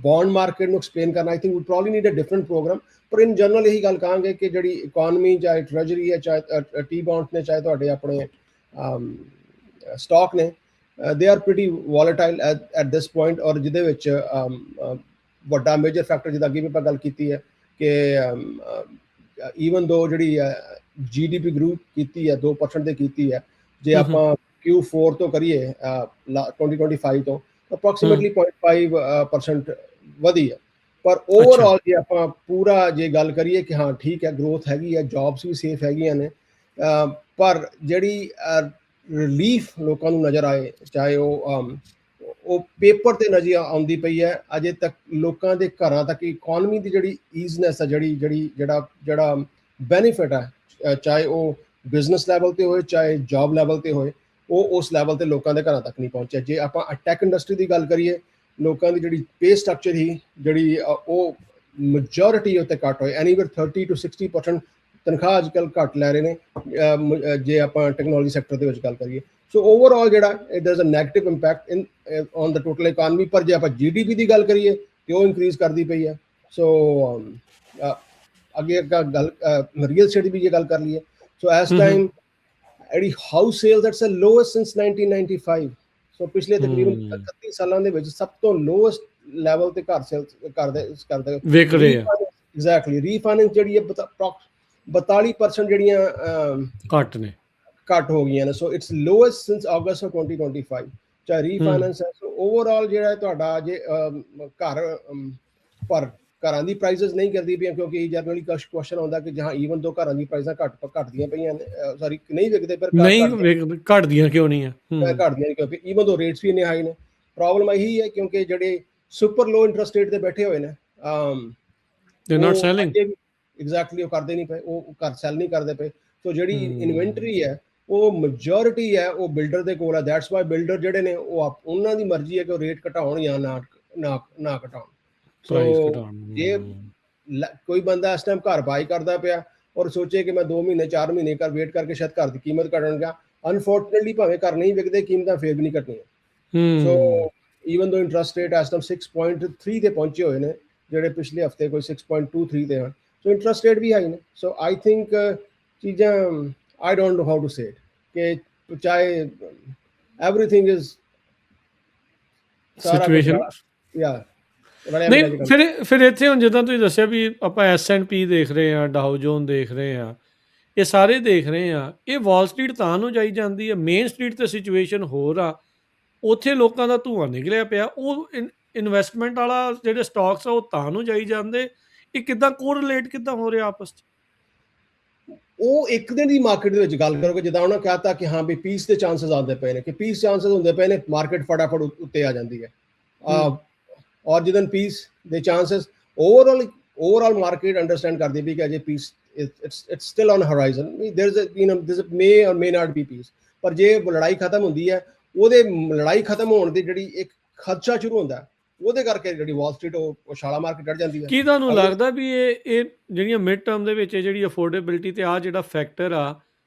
ਬੌਂਡ ਮਾਰਕੀਟ ਨੂੰ ਐਕਸਪਲੇਨ ਕਰਨਾ, I think we probably need a different programme. ਪਰ ਇਨ ਜਨਰਲ ਇਹੀ ਗੱਲ ਕਹਾਂਗੇ ਕਿ ਜਿਹੜੀ ਇਕੋਨਮੀ, ਚਾਹੇ ਟ੍ਰੈਜਰੀ ਹੈ, ਚਾਹੇ ਟੀ ਬੌਂਡ ਨੇ, ਚਾਹੇ ਤੁਹਾਡੇ ਆਪਣੇ ਸਟਾਕ ਨੇ, they are pretty volatile at this point. ਔਰ ਜਿਹਦੇ ਵਿੱਚ ਵੱਡਾ ਮੇਜਰ ਫੈਕਟਰ, ਜਿੱਦਾਂ ਅੱਗੇ ਵੀ ਆਪਾਂ ਗੱਲ ਕੀਤੀ ਹੈ ਕਿ ਈਵਨ ਦੋ ਜਿਹੜੀ GDP ਗਰੋ ਕੀਤੀ ਹੈ 2% ਦੇ ਕੀਤੀ ਹੈ, ਜੇ ਆਪਾਂ Q4 ਤੋਂ ਕਰੀਏ 2025 ਤੋਂ, ਅਪਰੋਕਸੀਮੇਟਲੀ 0.5% ਵਧੀ ਹੈ। ਪਰ ਓਵਰਆਲ ਜੇ ਆਪਾਂ ਪੂਰਾ ਜੇ ਗੱਲ ਕਰੀਏ ਕਿ ਹਾਂ ਠੀਕ ਹੈ, ਗਰੋਥ ਹੈਗੀ ਹੈ, ਜੌਬਸ ਵੀ ਸੇਫ ਹੈਗੀਆਂ ਨੇ, ਪਰ ਜਿਹੜੀ ਰਿਲੀਫ ਲੋਕਾਂ ਨੂੰ ਨਜ਼ਰ ਆਏ, ਚਾਹੇ ਉਹ ਪੇਪਰ ਤੇ ਨਜ਼ਰ ਆਉਂਦੀ ਪਈ ਹੈ, ਅਜੇ ਤੱਕ ਲੋਕਾਂ ਦੇ ਘਰਾਂ ਤੱਕ ਇਕੋਨਮੀ ਦੀ ਜਿਹੜੀ ਈਜ਼ਨੈਸ ਹੈ, ਜਿਹੜਾ ਬੈਨੀਫਿਟ ਹੈ, ਚਾਹੇ ਉਹ ਬਿਜ਼ਨਸ ਲੈਵਲ ਤੇ ਹੋਏ ਚਾਹੇ ਜੌਬ ਲੈਵਲ ਤੇ ਹੋਏ, ਉਹ ਉਸ ਲੈਵਲ ਤੇ ਲੋਕਾਂ ਦੇ ਘਰਾਂ ਤੱਕ ਨਹੀਂ ਪਹੁੰਚਿਆ। ਜੇ ਆਪਾਂ ਟੈਕ ਇੰਡਸਟਰੀ ਦੀ ਗੱਲ ਕਰੀਏ, ਲੋਕਾਂ ਦੀ ਜਿਹੜੀ ਪੇ ਸਟਰਕਚਰ ਸੀ ਜਿਹੜੀ ਉਹ ਮੈਜੋਰਿਟੀ ਉੱਤੇ ਘੱਟ ਹੋਏ, ਐਨੀਵੇਅਰ 30 to 60% ਤਨਖਾਹ ਅੱਜ ਕੱਲ੍ਹ ਘੱਟ ਲੈ ਰਹੇ ਨੇ ਜੇ ਆਪਾਂ ਟੈਕਨੋਲੋਜੀ ਸੈਕਟਰ ਦੇ ਵਿੱਚ ਗੱਲ ਕਰੀਏ। ਸੋ ਓਵਰਆਲ ਜਿਹੜਾ there is a negative impact in on the total economy. ਪਰ ਜੇ ਆਪਾਂ ਜੀਡੀਪੀ ਦੀ ਗੱਲ ਕਰੀਏ ਤੇ ਉਹ ਇਨਕਰੀਜ਼ ਕਰਦੀ ਪਈ ਹੈ। ਸੋ ਅੱਗੇ ਗੱਲ ਰੀਅਲ ਸਟੇਟ ਦੀ ਜੇ ਗੱਲ ਕਰ ਲਈਏ, ਸੋ ਇਸ ਟਾਈਮ ਜਿਹੜੀ house sale that's a lowest since 1995। So ਪਿਛਲੇ ਤਕਰੀਬਨ 31 ਸਾਲਾਂ ਦੇ ਵਿੱਚ ਸਭ ਤੋਂ ਲੋਐਸਟ ਲੈਵਲ ਤੇ ਘਰ ਸੇਲ ਕਰਦੇ ਵਿਕ ਰਹੇ ਆ। ਐਗਜ਼ੈਕਟਲੀ ਰੀਫਾਈਨੈਂਸ ਜਿਹੜੀ ਹੈ 42% ਜਿਹੜੀਆਂ ਘੱਟ ਨੇ, ਘੱਟ ਹੋ ਗਈਆਂ ਨੇ। ਸੋ ਇਟਸ ਲੋਐਸਟ ਸਿੰਸ ਅਗਸਤ 2025 ਚਾਹੇ ਰੀਫਾਈਨੈਂਸ ਹੈ। ਸੋ ਓਵਰਆਲ ਜਿਹੜਾ ਤੁਹਾਡਾ ਜੇ ਘਰ ਪਰ ਘਰਾਂ ਦੀ ਪ੍ਰਾਈਸਿਸ ਨਹੀਂ ਕਰਦੀ ਪਈਆਂ, ਕਿਉਂਕਿ ਜਨਰਲੀ ਕੁਐਸਚਨ ਆਉਂਦਾ ਕਿ ਜਹਾਂ ਈਵਨ ਦੋ ਘਰਾਂ ਦੀ ਪ੍ਰਾਈਸਾਂ ਘਟਦੀਆਂ ਪਈਆਂ ਨੇ, ਸੌਰੀ ਨਹੀਂ ਵਿਕਦੇ ਪਰ ਨਹੀਂ ਘਟਦੀਆਂ ਕਿਉਂ ਨਹੀਂ ਆ? ਘਟਦੀਆਂ ਨਹੀਂ ਕਿਉਂਕਿ ਈਵਨ ਦੋ ਰੇਟਸ ਵੀ ਇੰਨੇ ਹਾਈ ਨੇ। ਪ੍ਰੋਬਲਮ ਇਹੀ ਹੈ ਕਿਉਂਕਿ ਜਿਹੜੇ ਸੁਪਰ ਲੋ ਇੰਟਰਸਟ ਰੇਟ ਤੇ ਬੈਠੇ ਹੋਏ ਨੇ ਦੇ ਨਾਟ ਸੈਲਿੰਗ, ਐਗਜ਼ੈਕਟਲੀ ਉਹ ਕਰਦੇ ਨਹੀਂ ਪਏ, ਉਹ ਘਰ ਸੈਲ ਨਹੀਂ ਕਰਦੇ ਪਏ। ਸੋ ਜਿਹੜੀ ਇਨਵੈਂਟਰੀ ਹੈ ਉਹ ਮੈਜੋਰਿਟੀ ਹੈ ਉਹ ਬਿਲਡਰ ਦੇ ਕੋਲ ਹੈ। ਦੈਟਸ ਵਾਈ ਬਿਲਡਰ ਜਿਹੜੇ ਨੇ ਉਹ ਉਹਨਾਂ ਦੀ ਮਰਜ਼ੀ ਹੈ ਕਿ ਉਹ ਰੇਟ ਘਟਾਉਣ ਜਾਂ ਨਾ ਘਟਾਉਣ। ਸੋ ਜੇ ਕੋਈ ਬੰਦਾ ਇਸ ਟਾਈਮ ਘਰ ਬਾਈ ਕਰਦਾ ਪਿਆ ਔਰ ਸੋਚੇ ਕਿ ਮੈਂ 2 ਮਹੀਨੇ 4 ਮਹੀਨੇ ਕਰ ਵੇਟ ਕਰਕੇ ਸ਼ਾਇਦ ਘਰ ਦੀ ਕੀਮਤ ਘਟਣ ਗਿਆ, ਅਨਫੋਰਚੂਨੇਟਲੀ ਭਾਵੇਂ ਘਰ ਨਹੀਂ ਵਿਕਦੇ, ਕੀਮਤਾਂ ਫੇਰ ਵੀ ਨਹੀਂ ਘਟਣੀਆਂ। ਸੋ ਈਵਨ ਦੋ ਇੰਟਰਸਟ ਰੇਟ ਇਸ ਟਾਈਮ 6.3 ਤੇ ਪਹੁੰਚੇ ਹੋਏ ਨੇ, ਜਿਹੜੇ ਪਿਛਲੇ ਹਫਤੇ ਕੋਈ 6.23 ਤੇ ਹਨ। ਸੋ ਇੰਟਰਸਟ ਰੇਟ ਵੀ ਹਾਈ ਨੇ। ਸੋ ਆਈ ਥਿੰਕ ਚੀਜ਼ਾਂ I don't know how to say ਕਿ ਚਾਹੇ ਐਵਰੀਥਿੰਗ ਇਜ਼ ਸਿਚੁਏਸ਼ਨ ਯਾ ਨਹੀਂ। ਫਿਰ ਇੱਥੇ ਹੁਣ ਜਿੱਦਾਂ ਤੁਸੀਂ ਦੱਸਿਆ ਵੀ ਆਪਾਂ S&P ਦੇਖ ਰਹੇ ਹਾਂ, ਡਾਓ ਜੋਨ ਦੇਖ ਰਹੇ ਹਾਂ, ਇਹ ਸਾਰੇ ਦੇਖ ਰਹੇ ਹਾਂ। ਇਹ ਵਾਲ ਸਟਰੀਟ ਤਾਂ ਨੂੰ ਜਾਈ ਜਾਂਦੀ ਹੈ, ਮੇਨ ਸਟਰੀਟ ਤੇ ਸਿਚੁਏਸ਼ਨ ਹੋਰ ਆ, ਉੱਥੇ ਲੋਕਾਂ ਦਾ ਧੂੰਆਂ ਨਿਕਲਿਆ ਪਿਆ। ਉਹ ਇਨਵੈਸਟਮੈਂਟ ਵਾਲਾ ਜਿਹੜੇ ਸਟਾਕਸ ਆ ਉਹ ਤਾਂ ਨੂੰ ਜਾਈ ਜਾਂਦੇ। ਇਹ ਕਿੱਦਾਂ ਕੋਰਿਲੇਟ ਕਿੱਦਾਂ ਹੋ ਰਿਹਾ ਆਪਸ 'ਚ? ਉਹ ਇੱਕ ਦਿਨ ਦੀ ਮਾਰਕੀਟ ਦੇ ਵਿੱਚ ਗੱਲ ਕਰੋਗੇ, ਜਿੱਦਾਂ ਉਹਨਾਂ ਕਹਤਾ ਕਿ ਹਾਂ ਵੀ ਪੀਸ ਦੇ ਚਾਂਸਸ ਆਉਂਦੇ ਪਏ ਨੇ, ਕਿ ਪੀਸ ਚਾਂਸਸ ਹੁੰਦੇ ਪਏ ਨੇ, ਮਾਰਕੀਟ ਫਟਾਫਟ ਉੱਤੇ ਆ ਜਾਂਦੀ ਹੈ। ਔਰ ਜਿੱਦਨ ਪੀਸ ਦੇ ਚਾਂਸਸ ਓਵਰਆਲ ਮਾਰਕੀਟ ਅੰਡਰਸਟੈਂਡ ਕਰਦੀ ਵੀ ਕਿ ਅਜੇ piece it's still on horizon, ਦੇयर ਮੇ ਔਰ ਮੇ ਨਾਟ ਬੀ ਪੀਸ। ਪਰ ਜੇ ਲੜਾਈ ਖਤਮ ਹੁੰਦੀ ਹੈ, ਉਹਦੇ ਲੜਾਈ ਖਤਮ ਹੋਣ ਦੀ ਜਿਹੜੀ ਇੱਕ ਖਦਸ਼ਾ ਸ਼ੁਰੂ ਹੁੰਦਾ, ਉਹਦੇ ਕਰਕੇ ਜਿਹੜੀ ਵਾਲ ਸਟਰੀਟ ਉਹ ਛਾਲਾ ਮਾਰ ਕੇ ਡਰ ਜਾਂਦੀ ਹੈ। ਕੀ ਤੁਹਾਨੂੰ ਲੱਗਦਾ ਵੀ ਇਹ ਜਿਹੜੀਆਂ ਮਿਡ ਟਰਮ ਦੇ ਵਿੱਚ ਜਿਹੜੀ ਅਫੋਰਡੇਬਿਲਿਟੀ ਤੇ ਆ ਜਿਹੜਾ ਫੈਕਟਰ ਆ,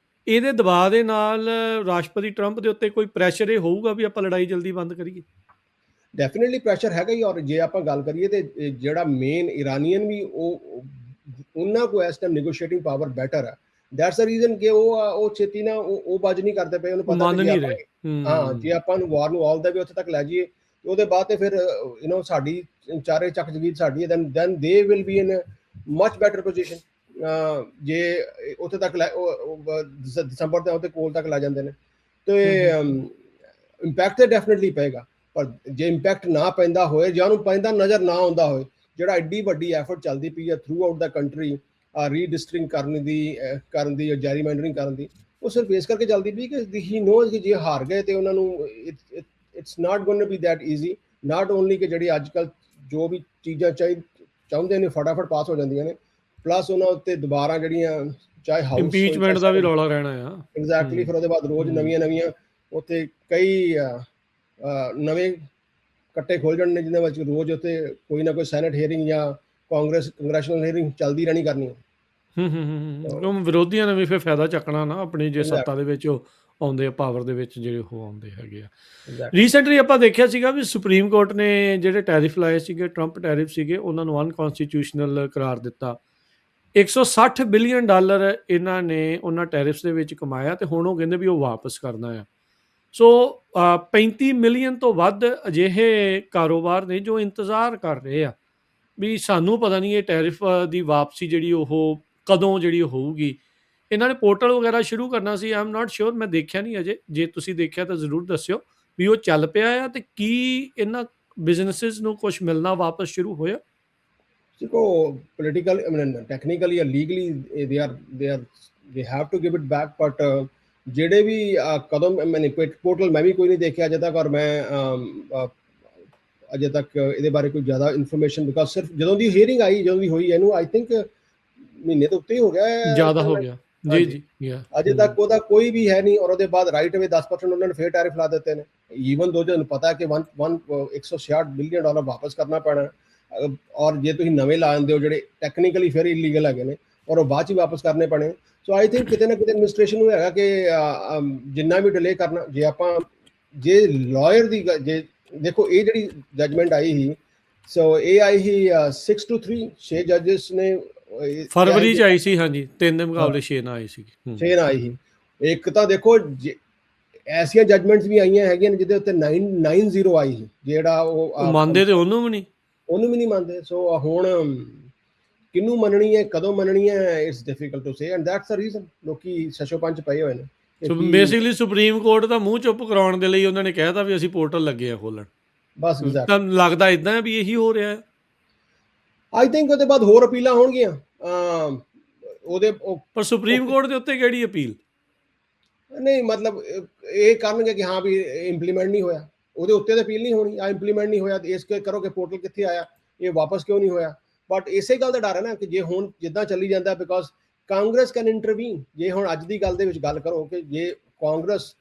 ਇਹਦੇ ਦਬਾਅ ਦੇ ਨਾਲ ਰਾਸ਼ਟਰਪਤੀ ਟਰੰਪ ਦੇ ਉੱਤੇ ਕੋਈ ਪ੍ਰੈਸ਼ਰ ਇਹ ਹੋਊਗਾ ਵੀ ਆਪਾਂ ਲੜਾਈ ਜਲਦੀ ਬੰਦ ਕਰੀਏ? ਡੈਫੀਨਿਟਲੀ ਪ੍ਰੈਸ਼ਰ ਹੈਗਾ ਹੀ। ਔਰ ਜੇ ਆਪਾਂ ਗੱਲ ਕਰੀਏ ਤੇ ਜਿਹੜਾ ਮੇਨ ਇਰਾਨੀਅਨ ਵੀ ਉਹਨਾਂ ਕੋਲ ਇਸ ਟਾਈਮ ਨੈਗੋਸ਼ੀਏਟਿੰਗ ਪਾਵਰ ਬੈਟਰ ਹੈ। ਦੈਟਸ ਦ ਰੀਜ਼ਨ ਕਿ ਉਹ ਛੇਤੀ ਨਾ ਉਹ ਬਾਜ ਨਹੀਂ ਕਰਦੇ ਪਏ। ਉਹਨੂੰ ਪਤਾ ਜੇ ਆਪਾਂ ਨੂੰ ਵਾਰ ਨੂੰ ਆਲ ਦਾ ਵੀ ਉੱਥੇ ਤੱਕ ਲੈ ਜਾਈਏ, ਉਹਦੇ ਬਾਅਦ ਤੇ ਫਿਰ ਸਾਡੀ ਚਾਰੇ ਚੱਕ ਜਗੀਰ ਸਾਡੀ ਹੈ, then they will be in much better position. ਜੇ ਉੱਥੇ ਤੱਕ ਦਸੰਬਰ ਦੇ ਉਹਦੇ ਕੋਲ ਤੱਕ ਲੈ ਜਾਂਦੇ ਨੇ ਤੇ ਇੰਪੈਕਟ ਤੇ ਡੈਫੀਨਿਟਲੀ ਪਏਗਾ। ਪਰ ਜੇ ਇੰਪੈਕਟ ਨਾ ਪੈਂਦਾ ਹੋਏ ਜਾਂ ਉਹਨੂੰ ਪੈਂਦਾ ਨਜ਼ਰ ਨਾ ਆਉਂਦਾ ਹੋਏ, ਜਿਹੜਾ ਐਡੀ ਵੱਡੀ ਐਫਰਟ ਚੱਲਦੀ ਪਈ ਹੈ ਥਰੂ ਆਊਟ ਦਾ ਕੰਟਰੀ ਰੀਡਿਸਟ੍ਰਿਕਟ ਕਰਨ ਦੀ ਜੈਰੀਮੈਂਡਰਿੰਗ ਕਰਨ ਦੀ, ਉਹ ਸਿਰਫ ਇਸ ਕਰਕੇ ਚੱਲਦੀ ਪਈ ਕਿ ਹੀ ਨੋਜ਼ ਕਿ ਜੇ ਹਾਰ ਗਏ ਤੇ ਉਹਨਾਂ ਨੂੰ it's not going to be that easy. Not only ਕਿ ਜਿਹੜੀ ਅੱਜ ਕੱਲ੍ਹ ਜੋ ਵੀ ਚੀਜ਼ਾਂ ਚਾਹੁੰਦੇ ਨੇ ਫਟਾਫਟ ਪਾਸ ਹੋ ਜਾਂਦੀਆਂ ਨੇ, ਪਲੱਸ ਉਹਨਾਂ ਉੱਤੇ ਦੁਬਾਰਾ ਜਿਹੜੀਆਂ ਚਾਹੇ ਹਾਊਸ ਇੰਪੀਚਮੈਂਟ ਦਾ ਵੀ ਰੌਲਾ ਰਹਿਣਾ ਆ। ਐਗਜ਼ੈਕਟਲੀ। ਫਿਰ ਉਹਦੇ ਬਾਅਦ ਰੋਜ਼ ਨਵੀਆਂ ਉੱਥੇ ਕਈ ਨਵੇਂ ਕੱਟੇ ਖੋਲ ਜਾਣ ਨੇ, ਜਿਹਦੇ ਵਿੱਚ ਰੋਜ਼ ਉੱਥੇ ਕੋਈ ਨਾ ਕੋਈ ਸੈਨੇਟ ਹੀਅਰਿੰਗ ਜਾਂ ਕੰਗਰੈਸ਼ਨਲ ਹੀਅਰਿੰਗ ਚੱਲਦੀ ਰਹਿਣੀ ਕਰਨੀ ਹੈ। ਵਿਰੋਧੀਆਂ ਨੇ ਵੀ ਫਿਰ ਫਾਇਦਾ ਚੱਕਣਾ ਨਾ ਆਪਣੀ, ਜੇ ਸੱਤਾ ਦੇ ਵਿੱਚ ਉਹ ਆਉਂਦੇ ਆ, ਪਾਵਰ ਦੇ ਵਿੱਚ ਜਿਹੜੇ ਉਹ ਆਉਂਦੇ ਹੈਗੇ ਆ। ਰੀਸੈਂਟਲੀ ਆਪਾਂ ਦੇਖਿਆ ਸੀਗਾ ਵੀ ਸੁਪਰੀਮ ਕੋਰਟ ਨੇ ਜਿਹੜੇ ਟੈਰਿਫ ਲਾਏ ਸੀਗੇ, ਟਰੰਪ ਟੈਰਿਫ ਸੀਗੇ, ਉਹਨਾਂ ਨੂੰ ਅਨਕਨਸਟੀਟਿਊਸ਼ਨਲ ਕਰਾਰ ਦਿੱਤਾ। $160 ਬਿਲੀਅਨ ਇਹਨਾਂ ਨੇ ਉਹਨਾਂ ਟੈਰਿਫਸ ਦੇ ਵਿੱਚ ਕਮਾਇਆ ਤੇ ਹੁਣ ਉਹ ਕਹਿੰਦੇ ਵੀ ਉਹ ਵਾਪਸ ਕਰਨਾ ਆ। ਸੋ 35 ਮਿਲੀਅਨ ਤੋਂ ਵੱਧ ਅਜਿਹੇ ਕਾਰੋਬਾਰ ਨੇ ਜੋ ਇੰਤਜ਼ਾਰ ਕਰ ਰਹੇ ਆ ਵੀ ਸਾਨੂੰ ਪਤਾ ਨਹੀਂ ਇਹ ਟੈਰਿਫ ਦੀ ਵਾਪਸੀ ਜਿਹੜੀ ਉਹ ਕਦੋਂ ਜਿਹੜੀ ਹੋਊਗੀ। ਇਹਨਾਂ ਨੇ ਪੋਰਟਲ ਵਗੈਰਾ ਸ਼ੁਰੂ ਕਰਨਾ ਸੀ, ਆਈ ਐਮ ਨਾਟ ਸ਼ੋਰ, ਮੈਂ ਦੇਖਿਆ ਨਹੀਂ ਅਜੇ। ਜੇ ਤੁਸੀਂ ਦੇਖਿਆ ਤਾਂ ਜ਼ਰੂਰ ਦੱਸਿਓ ਵੀ ਉਹ ਚੱਲ ਪਿਆ ਆ ਤੇ ਕੀ ਇਹਨਾਂ ਬਿਜ਼ਨਸਿਸ ਨੂੰ ਕੁਝ ਮਿਲਣਾ ਵਾਪਸ ਸ਼ੁਰੂ ਹੋਇਆ? ਦੇਖੋ political technically legally they have to give it back, but ਜਿਹੜੇ ਵੀ ਕਦੋਂ ਮੈਨੇ ਪੋਰਟਲ ਮੈਂ ਵੀ ਕੋਈ ਨਹੀਂ ਦੇਖਿਆ ਅਜੇ ਤੱਕ, ਔਰ ਮੈਂ ਅਜੇ ਤੱਕ ਇਹਦੇ ਬਾਰੇ ਕੋਈ ਜ਼ਿਆਦਾ ਇਨਫੋਰਮੇਸ਼ਨ, ਬਿਕਾਜ਼ ਸਿਰਫ ਜਦੋਂ ਦੀ ਹੀਅਰਿੰਗ ਆਈ, ਜਦੋਂ ਦੀ ਹੋਈ ਇਹਨੂੰ ਆਈ ਥਿੰਕ ਮਹੀਨੇ ਤੋਂ ਉੱਤੇ ਹੀ ਹੋ ਗਿਆ, ਜ਼ਿਆਦਾ ਹੋ ਗਿਆ, ਜੀ ਹਾਂਜੀ, ਜੀ ਯਾ ਅਜੇ ਤੱਕ ਉਹਦਾ ਕੋਈ ਵੀ ਹੈ ਨਹੀਂ, ਔਰ ਉਹਦੇ ਬਾਅਦ ਰਾਈਟ ਅਵੇ 10% ਉਹਨਾਂ ਨੇ ਫੇਰ ਟੈਰਿਫ ਲਾ ਦਿੱਤੇ ਨੇ। ਈਵਨ ਦੋ ਤੁਹਾਨੂੰ ਪਤਾ ਕਿ 166 ਬਿਲੀਅਨ ਡਾਲਰ ਵਾਪਸ ਕਰਨਾ ਪੈਣਾ, ਔਰ ਜੇ ਤੁਸੀਂ ਨਵੇਂ ਲਾ ਦਿੰਦੇ ਹੋ ਜਿਹੜੇ ਟੈਕਨੀਕਲੀ ਫਿਰ ਇਲੀਗਲ ਹੈਗੇ ਨੇ, ਔਰ ਉਹ ਬਾਅਦ 'ਚ ਹੀ ਵਾਪਸ ਕਰਨੇ ਪੈਣੇ। ਸੋ ਆਈ ਥਿੰਕ ਕਿਤੇ ਨਾ ਕਿਤੇ ਐਡਮਿਨਿਸਟ੍ਰੇਸ਼ਨ ਨੂੰ ਹੈਗਾ ਕਿ ਜਿੰਨਾ ਵੀ ਡਿਲੇ ਕਰਨਾ, ਜੇ ਆਪਾਂ ਜੇ ਲਾਇਰ ਦੀ ਜੇ ਦੇਖੋ ਇਹ ਜਿਹੜੀ ਜਜਮੈਂਟ ਆਈ ਸੀ, ਸੋ ਇਹ ਆਈ ਸੀ 6-3, 6 ਜੱਜਿਸ ਨੇ ਇਹ ਆਈ ਫਰਵਰੀ ਕਿ 'ਚ ਆਈ ਸੀ, ਹਾਂਜੀ 3 ਦੇ ਹਾਂ ਮੁਕਾਬਲੇ 6 ਨਾਲ ਆਈ ਸੀ। 6 ਨਾ ਆਈ ਸੀ। ਇੱਕ ਤਾਂ ਦੇਖੋ ਐਸੀਆਂ ਜਜਮੈਂਟਸ ਵੀ ਆਈਆਂ ਹੈਗੀਆਂ ਨੇ ਜਿਹਦੇ ਉੱਤੇ 9-9-0 ਆਈ ਸੀ, ਜਿਹੜਾ ਉਹ ਮੰਨਦੇ ਤੇ ਉਹਨੂੰ ਵੀ ਨਹੀਂ। ਉਹਨੂੰ ਵੀ ਨਹੀਂ ਮੰਨਦੇ। ਸੋ ਹੁਣ ਕਿਹਨੂੰ ਮੰਨਣੀ ਹੈ, ਕਦੋਂ ਮੰਨਣੀ ਹੈ, it's difficult to say, and that's the reason ਲੋਕੀ ਸਸ਼ੋ ਪੰਜ ਪਏ ਹੋਏ ਨੇ ਕਿ ਸੋ ਕੀ ਬੇਸਿਕਲੀ ਸੁਪਰੀਮ ਕੋਰਟ ਦਾ ਮੂੰਹ ਚੁੱਪ ਕਰਾਉਣ ਦੇ ਲਈ ਉਹਨਾਂ ਨੇ ਕਹਿਤਾ ਵੀ ਅਸੀਂ ਪੋਰਟਲ ਲੱਗੇ ਆ ਖੋਲਣ। ਬਸ ਤਾਂ ਐਗਜ਼ੈਕਟਲੀ। ਲੱਗਦਾ ਇਦਾਂ ਹੈ ਵੀ ਇਹੀ ਹੋ ਰਿਹਾ ਹੈ। ਆਈ ਥਿੰਕ ਉਹਦੇ ਬਾਅਦ ਹੋਰ ਅਪੀਲਾਂ ਹੋਣਗੀਆਂ। ਉਹਦੇ ਪਰ ਸੁਪਰੀਮ ਕੋਰਟ ਦੇ ਉੱਤੇ ਕਿਹੜੀ ਅਪੀਲ? ਨਹੀਂ ਮਤਲਬ ਇਹ ਕਰਨਗੇ ਕਿ ਹਾਂ ਵੀ ਇੰਪਲੀਮੈਂਟ ਨਹੀਂ ਹੋਇਆ, ਉਹਦੇ ਉੱਤੇ ਤਾਂ ਅਪੀਲ ਨਹੀਂ ਹੋਣੀ, ਆ ਇੰਪਲੀਮੈਂਟ ਨਹੀਂ ਹੋਇਆ ਤੇ ਇਸ ਕਰੋ ਕਿ ਪੋਰਟਲ ਕਿੱਥੇ ਆਇਆ, ਇਹ ਵਾਪਸ ਕਿਉਂ ਨਹੀਂ ਹੋਇਆ। ਬਟ ਇਸੇ ਗੱਲ ਦਾ ਡਰ ਹੈ ਨਾ ਕਿ ਜੇ ਹੁਣ ਜਿੱਦਾਂ ਚੱਲੀ ਜਾਂਦਾ, ਬਿਕੋਜ਼ ਕਾਂਗਰਸ ਕੈਨ ਇੰਟਰਵੀਨ। ਜੇ ਹੁਣ ਅੱਜ ਦੀ ਗੱਲ ਦੇ ਵਿੱਚ ਗੱਲ ਕਰੋ ਕਿ ਜੇ ਕਾਂਗਰਸ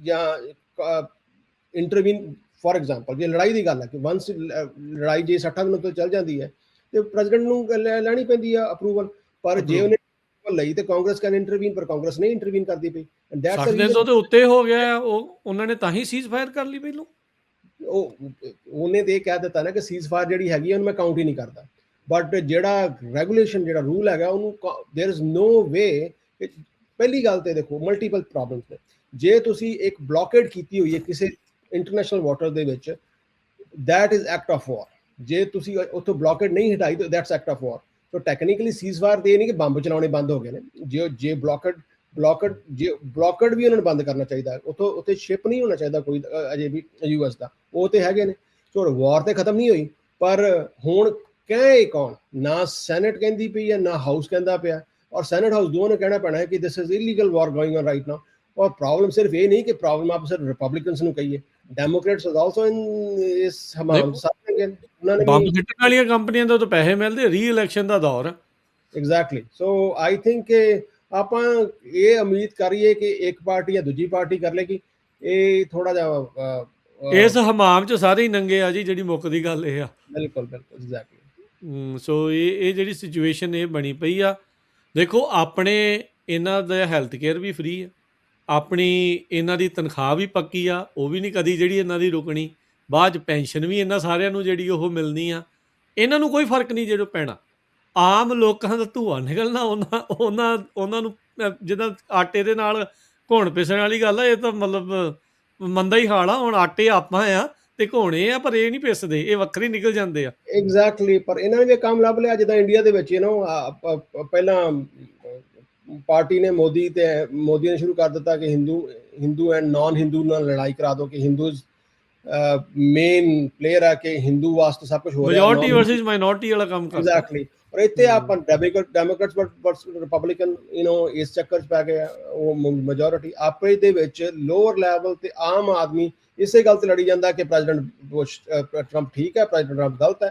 ਜਾਂ ਇੰਟਰਵੀਨ, ਫॉर एग्जांपल ਜੇ ਲੜਾਈ ਦੀ ਗੱਲ ਹੈ ਕਿ ਵੰਸ ਲੜਾਈ ਜੇ 60 ਦਿਨ ਤੋਂ ਚੱਲ ਜਾਂਦੀ ਹੈ ਤੇ ਪ੍ਰੈਜ਼ੀਡੈਂਟ ਨੂੰ ਲੈਣੀ ਪੈਂਦੀ ਆ ਅਪਰੂਵਲ, ਪਰ ਜੇ ਉਹਨੇ ਲਈ ਤੇ ਕਾਂਗਰਸ ਕੈਨ ਇੰਟਰਵੀਨ, ਪਰ ਕਾਂਗਰਸ ਨਹੀਂ ਇੰਟਰਵੀਨ ਕਰਦੀ ਪਈ, ਐਂਡ ਦੈਟਸ 60 ਅ ਦਿਨ ਤੋਂ ਰੀਜ਼ਨ। ਤੇ ਉੱਤੇ ਹੋ ਗਿਆ ਹੈ, ਉਹ ਉਹਨਾਂ ਨੇ ਤਾਂ ਹੀ ਸੀਜ਼ ਫਾਇਰ ਕਰ ਲਈ ਪਹਿਲੋਂ। ਉਹ ਉਹਨੇ ਤੇ ਇਹ ਕਹਿ ਦਿੱਤਾ ਨਾ ਕਿ ਸੀਜ਼ ਫਾਇਰ ਜਿਹੜੀ ਹੈਗੀ ਉਹਨੂੰ ਮੈਂ ਕਾਊਂਟ ਹੀ ਨਹੀਂ ਕਰਦਾ, ਬਟ ਜਿਹੜਾ ਰੈਗੂਲੇਸ਼ਨ ਜਿਹੜਾ ਰੂਲ ਹੈਗਾ ਉਹਨੂੰ देयर इज नो वे। ਪਹਿਲੀ ਗੱਲ ਤੇ ਦੇਖੋ ਮਲਟੀਪਲ ਪ੍ਰੋਬਲਮਸ ਨੇ। ਜੇ ਤੁਸੀਂ ਇੱਕ ਬਲੌਕੇਡ ਕੀਤੀ ਹੋਈ ਹੈ ਕਿਸੇ ਇੰਟਰਨੈਸ਼ਨਲ ਵਾਟਰ ਦੇ ਵਿੱਚ, that is act of war। ਜੇ ਤੁਸੀਂ ਉੱਥੋਂ ਬਲੌਕੇਡ ਨਹੀਂ ਹਟਾਈ ਤਾਂ that's act of war। So technically ceasefire ਤੇ ਇਹ ਨਹੀਂ ਕਿ ਬੰਬ ਚਲਾਉਣੇ ਬੰਦ ਹੋ ਗਏ ਨੇ। ਜੇ ਬਲੌਕੇਡ ਵੀ ਉਹਨਾਂ ਨੂੰ ਬੰਦ ਕਰਨਾ ਚਾਹੀਦਾ, ਉੱਥੇ ਸ਼ਿਪ ਨਹੀਂ ਹੋਣਾ ਚਾਹੀਦਾ ਕੋਈ ਅਜੇ ਵੀ ਯੂਐਸ ਦਾ, ਉਹ ਤੇ ਹੈਗੇ ਨੇ। ਸੋ ਵਾਰ ਤੇ ਖਤਮ ਨਹੀਂ ਹੋਈ, ਪਰ ਹੁਣ ਕਹੇ ਕੌਣ? ਨਾ ਸੈਨੇਟ ਕਹਿੰਦੀ ਪਈ ਹੈ, ਨਾ ਹਾਊਸ ਕਹਿੰਦਾ ਪਿਆ, ਔਰ ਸੈਨੇਟ ਹਾਊਸ ਦੋਵਾਂ ਨੂੰ ਕਹਿਣਾ ਪੈਣਾ ਹੈ ਕਿ this is illegal war going on right now. ਔਰ ਪ੍ਰੋਬਲਮ ਸਿਰਫ ਇਹ ਨਹੀਂ ਕਿ ਪ੍ਰੋਬਲਮ ਆਪ ਸਿਰਫ ਰਿਪਬਲਿਕਨਸ ਨੂੰ ਕਹੀਏ, ਡੈਮੋਕ੍ਰੇਟਸ ਇਜ਼ ਆਲਸੋ ਇਨ ਇਸ ਹਮਾਮ ਸਾਰੇ ਉਹਨਾਂ ਨੇ ਬੰਬ ਵੀ ਸਿੱਟਣ ਵਾਲੀਆਂ ਕੰਪਨੀਆਂ ਤੋਂ ਤਾਂ ਪੈਸੇ ਮਿਲਦੇ, ਰੀ ਇਲੈਕਸ਼ਨ ਦਾ ਦੌਰ ਹੈ। ਐਗਜ਼ੈਕਟਲੀ। ਸੋ ਆਈ ਥਿੰਕ ਕਿ ਆਪਾਂ ਇਹ ਉਮੀਦ ਕਰੀਏ ਕਿ ਇੱਕ ਪਾਰਟੀ ਜਾਂ ਦੂਜੀ ਪਾਰਟੀ ਕਰ ਲੇਗੀ, ਇਹ ਥੋੜਾ ਜਿਹਾ ਇਸ ਹਮਾਮ 'ਚ ਸਾਰੇ ਹੀ ਨੰਗੇ ਆ ਜੀ, ਜਿਹੜੀ ਮੁੱਕਦੀ ਗੱਲ ਇਹ ਆ। ਬਿਲਕੁਲ ਬਿਲਕੁਲ ਐਗਜ਼ੈਕਟਲੀ। ਸੋ ਇਹ ਜਿਹੜੀ ਸਿਚੁਏਸ਼ਨ ਇਹ ਬਣੀ ਪਈ ਆ। ਦੇਖੋ ਆਪਣੇ ਇਹਨਾਂ ਦਾ ਹੈਲਥ ਕੇਅਰ ਵੀ ਫ੍ਰੀ ਆ, ਆਪਣੀ ਇਹਨਾਂ ਦੀ ਤਨਖਾਹ ਵੀ ਪੱਕੀ ਆ, ਉਹ ਵੀ ਨਹੀਂ ਕਦੀ ਜਿਹੜੀ ਇਹਨਾਂ ਦੀ ਰੁਕਣੀ। ਬਾਅਦ 'ਚ ਪੈਨਸ਼ਨ ਵੀ ਇਹਨਾਂ ਸਾਰਿਆਂ ਨੂੰ ਜਿਹੜੀ ਉਹ ਮਿਲਣੀ ਆ। ਇਹਨਾਂ ਨੂੰ ਕੋਈ ਫਰਕ ਨਹੀਂ ਜਿਹੜਾ ਪੈਣਾ। ਆਮ ਲੋਕਾਂ ਦਾ ਧੂੰਆਂ ਨਿਕਲਣਾ, ਉਹਨਾਂ ਨੂੰ ਜਿੱਦਾਂ ਆਟੇ ਦੇ ਨਾਲ ਘੁਣ ਪਿਸਣ ਵਾਲੀ ਗੱਲ ਆ। ਇਹ ਤਾਂ ਮਤਲਬ ਮੰਦਾ ਹੀ ਹਾਲ ਆ। ਹੁਣ ਆਟੇ ਆਪਾਂ ਆ ਤੇ ਘੋਣੇ ਆ, ਪਰ ਇਹ ਨਹੀਂ ਪਿਸਦੇ, ਇਹ ਵੱਖਰੇ ਨਿਕਲ ਜਾਂਦੇ ਆ। ਐਗਜ਼ੈਕਟਲੀ। ਪਰ ਇਹਨਾਂ ਨੇ ਵੀ ਕੰਮ ਲੱਭ ਲਿਆ, ਜਿੱਦਾਂ ਇੰਡੀਆ ਦੇ ਵਿੱਚ ਪਹਿਲਾਂ ਪਾਰਟੀ ਨੇ ਮੋਦੀ ਨੇ ਸ਼ੁਰੂ ਕਰ ਦਿੱਤਾ ਕਿ ਹਿੰਦੂ ਐਂਡ ਨਾਨ ਹਿੰਦੂ ਨਾਲ ਲੜਾਈ ਕਰਾ ਦੋ, ਕਿ ਹਿੰਦੂਜ਼ ਮੇਨ ਪਲੇਅਰ ਆ, ਕਿ ਹਿੰਦੂ ਵਾਸਤੇ ਸਭ ਕੁਝ ਹੋ ਰਿਹਾ, ਮੈਜੋਰਟੀ ਵਰਸਸ ਮਾਈਨੋਰਟੀ ਵਾਲਾ ਕੰਮ ਕਰਤਾ। ਐਗਜ਼ੈਕਟਲੀ। ਔਰ ਇੱਥੇ ਆਪਾਂ ਡੈਮੋਕ੍ਰੇਟਸ ਵਰਸਸ ਰਿਪਬਲਿਕਨ ਇਸ ਚੱਕਰ 'ਚ ਪੈ ਗਏ। ਉਹ ਮੈਜੋਰਿਟੀ ਆਪੇ ਦੇ ਵਿੱਚ ਲੋਅਰ ਲੈਵਲ ਤੇ ਆਮ ਆਦਮੀ ਇਸੇ ਗੱਲ ਤੇ ਲੜੀ ਜਾਂਦਾ ਕਿ ਪ੍ਰੈਜ਼ੀਡੈਂਟ ਟਰੰਪ ਠੀਕ ਹੈ, ਪ੍ਰੈਜ਼ੀਡੈਂਟ ਟਰੰਪ ਗਲਤ ਹੈ।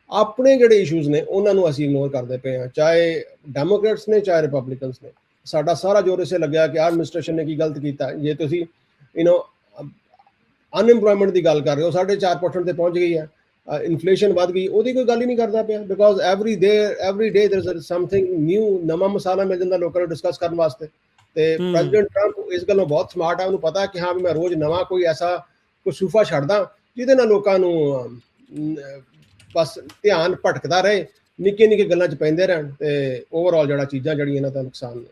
ਆਪਣੇ ਜਿਹੜੇ ਇਸ਼ੂਜ਼ ਨੇ ਉਹਨਾਂ ਨੂੰ ਅਸੀਂ ਇਗਨੋਰ ਕਰਦੇ ਪਏ ਹਾਂ, ਚਾਹੇ ਡੈਮੋਕ੍ਰੇਟਸ ਨੇ ਚਾਹੇ ਰਿਪਬਲਿਕਨਸ ਨੇ। ਸਾਡਾ ਸਾਰਾ ਜ਼ੋਰ ਇਸੇ ਲੱਗਿਆ ਕਿ ਐਡਮਿਨਿਸਟ੍ਰੇਸ਼ਨ ਨੇ ਕੀ ਗਲਤ ਕੀਤਾ। ਜੇ ਤੁਸੀਂ ਅਨਐਮਪਲੋਇਮੈਂਟ ਦੀ ਗੱਲ ਕਰ ਰਹੇ ਹੋ, 4.5% ਤੇ ਪਹੁੰਚ ਗਈ ਹੈ, ਇਨਫਲੇਸ਼ਨ ਵੱਧ ਗਈ, ਉਹਦੀ ਕੋਈ ਗੱਲ ਹੀ ਨਹੀਂ ਕਰਦਾ ਪਿਆ। Because every day there is something new, ਨਵਾਂ ਮਸਾਲਾ ਮਿਲ ਜਾਂਦਾ ਲੋਕਾਂ ਨੂੰ ਡਿਸਕਸ ਕਰਨ ਵਾਸਤੇ। ਤੇ ਪ੍ਰੈਜ਼ੀਡੈਂਟ ਟਰੰਪ ਇਸ ਗੱਲੋਂ ਬਹੁਤ ਸਮਾਰਟ ਹੈ, ਉਹਨੂੰ ਪਤਾ ਕਿ ਹਾਂ ਵੀ ਮੈਂ ਰੋਜ਼ ਨਵਾਂ ਕੋਈ ਐਸਾ ਕੋਈ ਸੂਫਾ ਛੱਡਦਾ ਜਿਹਦੇ ਨਾਲ ਲੋਕਾਂ ਨੂੰ ਬਸ ਧਿਆਨ ਭਟਕਦਾ ਰਹੇ, ਨਿੱਕੇ ਨਿੱਕੇ ਗੱਲਾਂ 'ਚ ਪੈਂਦੇ ਰਹਿਣ, ਤੇ ਓਵਰਆਲ ਜਿਹੜਾ ਚੀਜ਼ਾਂ ਜਿਹੜੀਆਂ ਇਹਨਾਂ ਦਾ ਨੁਕਸਾਨ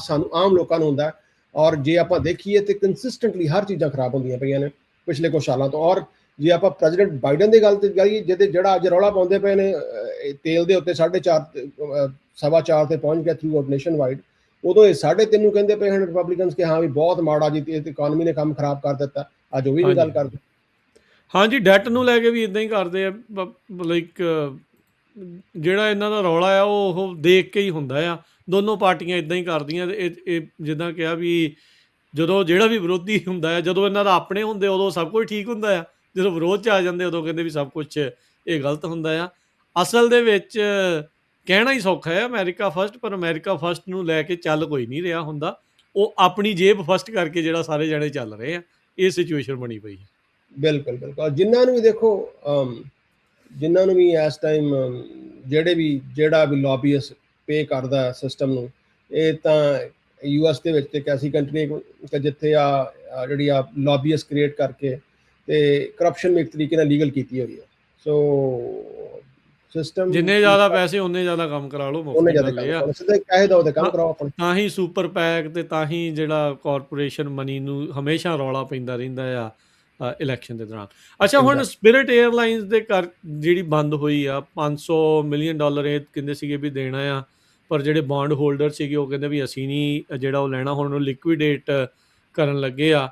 ਸਾਨੂੰ ਆਮ ਲੋਕਾਂ ਨੂੰ ਹੁੰਦਾ। ਔਰ ਜੇ ਆਪਾਂ ਦੇਖੀਏ ਤੇ ਕੰਸਿਸਟੈਂਟਲੀ ਹਰ ਚੀਜ਼ਾਂ ਖਰਾਬ ਹੁੰਦੀਆਂ ਪਈਆਂ ਨੇ ਪਿਛਲੇ ਕੁਝ ਸਾਲਾਂ ਤੋਂ। ਔਰ ਜੇ ਆਪਾਂ ਪ੍ਰੈਜ਼ੀਡੈਂਟ ਬਾਈਡਨ ਦੀ ਗੱਲ ਤੇ ਕਰੀਏ, ਜਿਹੜਾ ਅੱਜ ਰੌਲਾ ਪਾਉਂਦੇ ਪਏ ਨੇ ਤੇਲ ਦੇ ਉੱਤੇ 4.5 ਤੇ ਪਹੁੰਚ ਗਿਆ ਥਰੂ ਨੇਸ਼ਨ ਵਾਈਡ, ਉਦੋਂ ਇਹ 3.5 ਨੂੰ ਕਹਿੰਦੇ ਪਏ ਹਨ ਰਿਪਬਲਿਕਨਸ ਕਿ ਹਾਂ ਵੀ ਬਹੁਤ ਮਾੜਾ ਜੀ, ਇਕਨੋਮੀ ਨੇ ਕੰਮ ਖਰਾਬ ਕਰ ਦਿੱਤਾ। ਅੱਜ ਉਹ ਵੀ ਨਹੀਂ ਗੱਲ ਕਰਦੇ। ਹਾਂਜੀ, ਡੈਟ ਨੂੰ ਲੈ ਕੇ ਵੀ ਇਦਾਂ ਹੀ ਕਰਦੇ ਆ। ਲਾਈਕ ਜਿਹੜਾ ਇਹਨਾਂ ਦਾ ਰੌਲਾ ਆ ਉਹ ਦੇਖ ਕੇ ਹੀ ਹੁੰਦਾ ਆ। ਦੋਨੋਂ ਪਾਰਟੀਆਂ ਇਦਾਂ ਹੀ ਕਰਦੀਆਂ। ਇਹ ਜਿੱਦਾਂ ਕਿਹਾ ਵੀ ਜਦੋਂ ਜਿਹੜਾ ਵੀ ਵਿਰੋਧੀ ਹੁੰਦਾ ਆ, ਜਦੋਂ ਇਹਨਾਂ ਦਾ ਆਪਣੇ ਹੁੰਦੇ ਉਦੋਂ ਸਭ ਕੁਝ ਠੀਕ ਹੁੰਦਾ ਆ, ਜਦੋਂ ਵਿਰੋਧ 'ਚ ਆ ਜਾਂਦੇ ਉਦੋਂ ਕਹਿੰਦੇ ਵੀ ਸਭ ਕੁਛ ਇਹ ਗਲਤ ਹੁੰਦਾ ਆ। ਅਸਲ ਦੇ ਵਿੱਚ ਕਹਿਣਾ ਹੀ ਸੌਖਾ ਹੈ ਅਮਰੀਕਾ ਫਸਟ, ਪਰ ਅਮਰੀਕਾ ਫਸਟ ਨੂੰ ਲੈ ਕੇ ਚੱਲ ਕੋਈ ਨਹੀਂ ਰਿਹਾ ਹੁੰਦਾ। ਉਹ ਆਪਣੀ ਜੇਬ ਫਸਟ ਕਰਕੇ ਜਿਹੜਾ ਸਾਰੇ ਜਣੇ ਚੱਲ ਰਹੇ ਆ, ਇਹ ਸਿਚੁਏਸ਼ਨ ਬਣੀ ਪਈ ਹੈ। ਬਿਲਕੁਲ ਬਿਲਕੁਲ। ਜਿਨ੍ਹਾਂ ਨੂੰ ਵੀ ਦੇਖੋ, ਜਿਨ੍ਹਾਂ ਨੂੰ ਵੀ ਇਸ ਟਾਈਮ ਜਿਹੜਾ ਵੀ ਲੌਬੀਇਸ ਪੇ ਕਰਦਾ ਸਿਸਟਮ ਨੂੰ, ਇਹ ਤਾਂ ਯੂਐਸ ਦੇ ਵਿੱਚ ਇੱਕ ਐਸੀ ਕੰਟਰੀ ਕਿ ਜਿੱਥੇ ਜਿਹੜੀ ਲੌਬੀਇਸ ਕ੍ਰੀਏਟ ਕਰਕੇ ਤੇ ਕਰਪਸ਼ਨ ਵੀ ਇੱਕ ਤਰੀਕੇ ਨਾਲ ਲੀਗਲ ਕੀਤੀ ਹੋਈ ਹੈ। ਸੋ ਸਿਸਟਮ ਜਿੰਨੇ ਜ਼ਿਆਦਾ ਪੈਸੇ ਉਹਨੇ ਜ਼ਿਆਦਾ ਕੰਮ ਕਰਾ ਲਓ, ਮੁੱਖ ਉਹਨੇ ਦੀ ਜ਼ਿਆਦਾ ਗੱਲ ਕੰਮ ਇਹ ਆ। ਕਰਾਉਣਾ, ਸਿੱਧੇ ਪੈਸੇ ਦਿਓ ਤੇ ਕੰਮ ਤਾਂ ਕਰਾਓ ਆਪਣੇ। ਤਾਂ ਹੀ ਸੁਪਰ ਪੈਕ ਤੇ ਤਾਂ ਹੀ ਜਿਹੜਾ ਕਾਰਪੋਰੇਸ਼ਨ ਮਨੀ ਨੂੰ ਹਮੇਸ਼ਾ ਰੌਲਾ ਪੈਂਦਾ ਰਹਿੰਦਾ ਆ ਇਲੈਕਸ਼ਨ ਦੇ ਦੌਰਾਨ। ਅੱਛਾ, ਹੁਣ ਐਗਜ਼ੈਕਟ। ਸਪਿਰਿਟ ਏਅਰਲਾਈਨਸ ਦੇ ਘਰ ਜਿਹੜੀ ਬੰਦ ਹੋਈ ਆ, $500 ਮਿਲੀਅਨ ਇਹ ਕਹਿੰਦੇ ਸੀਗੇ ਵੀ ਦੇਣਾ ਆ, ਪਰ ਜਿਹੜੇ ਬੌਂਡ ਹੋਲਡਰ ਸੀਗੇ ਉਹ ਕਹਿੰਦੇ ਵੀ ਅਸੀਂ ਨਹੀਂ ਜਿਹੜਾ ਉਹ ਲੈਣਾ, ਹੁਣ ਉਹ ਲਿਕੁਇਡੇਟ ਕਰਨ ਲੱਗੇ ਆ।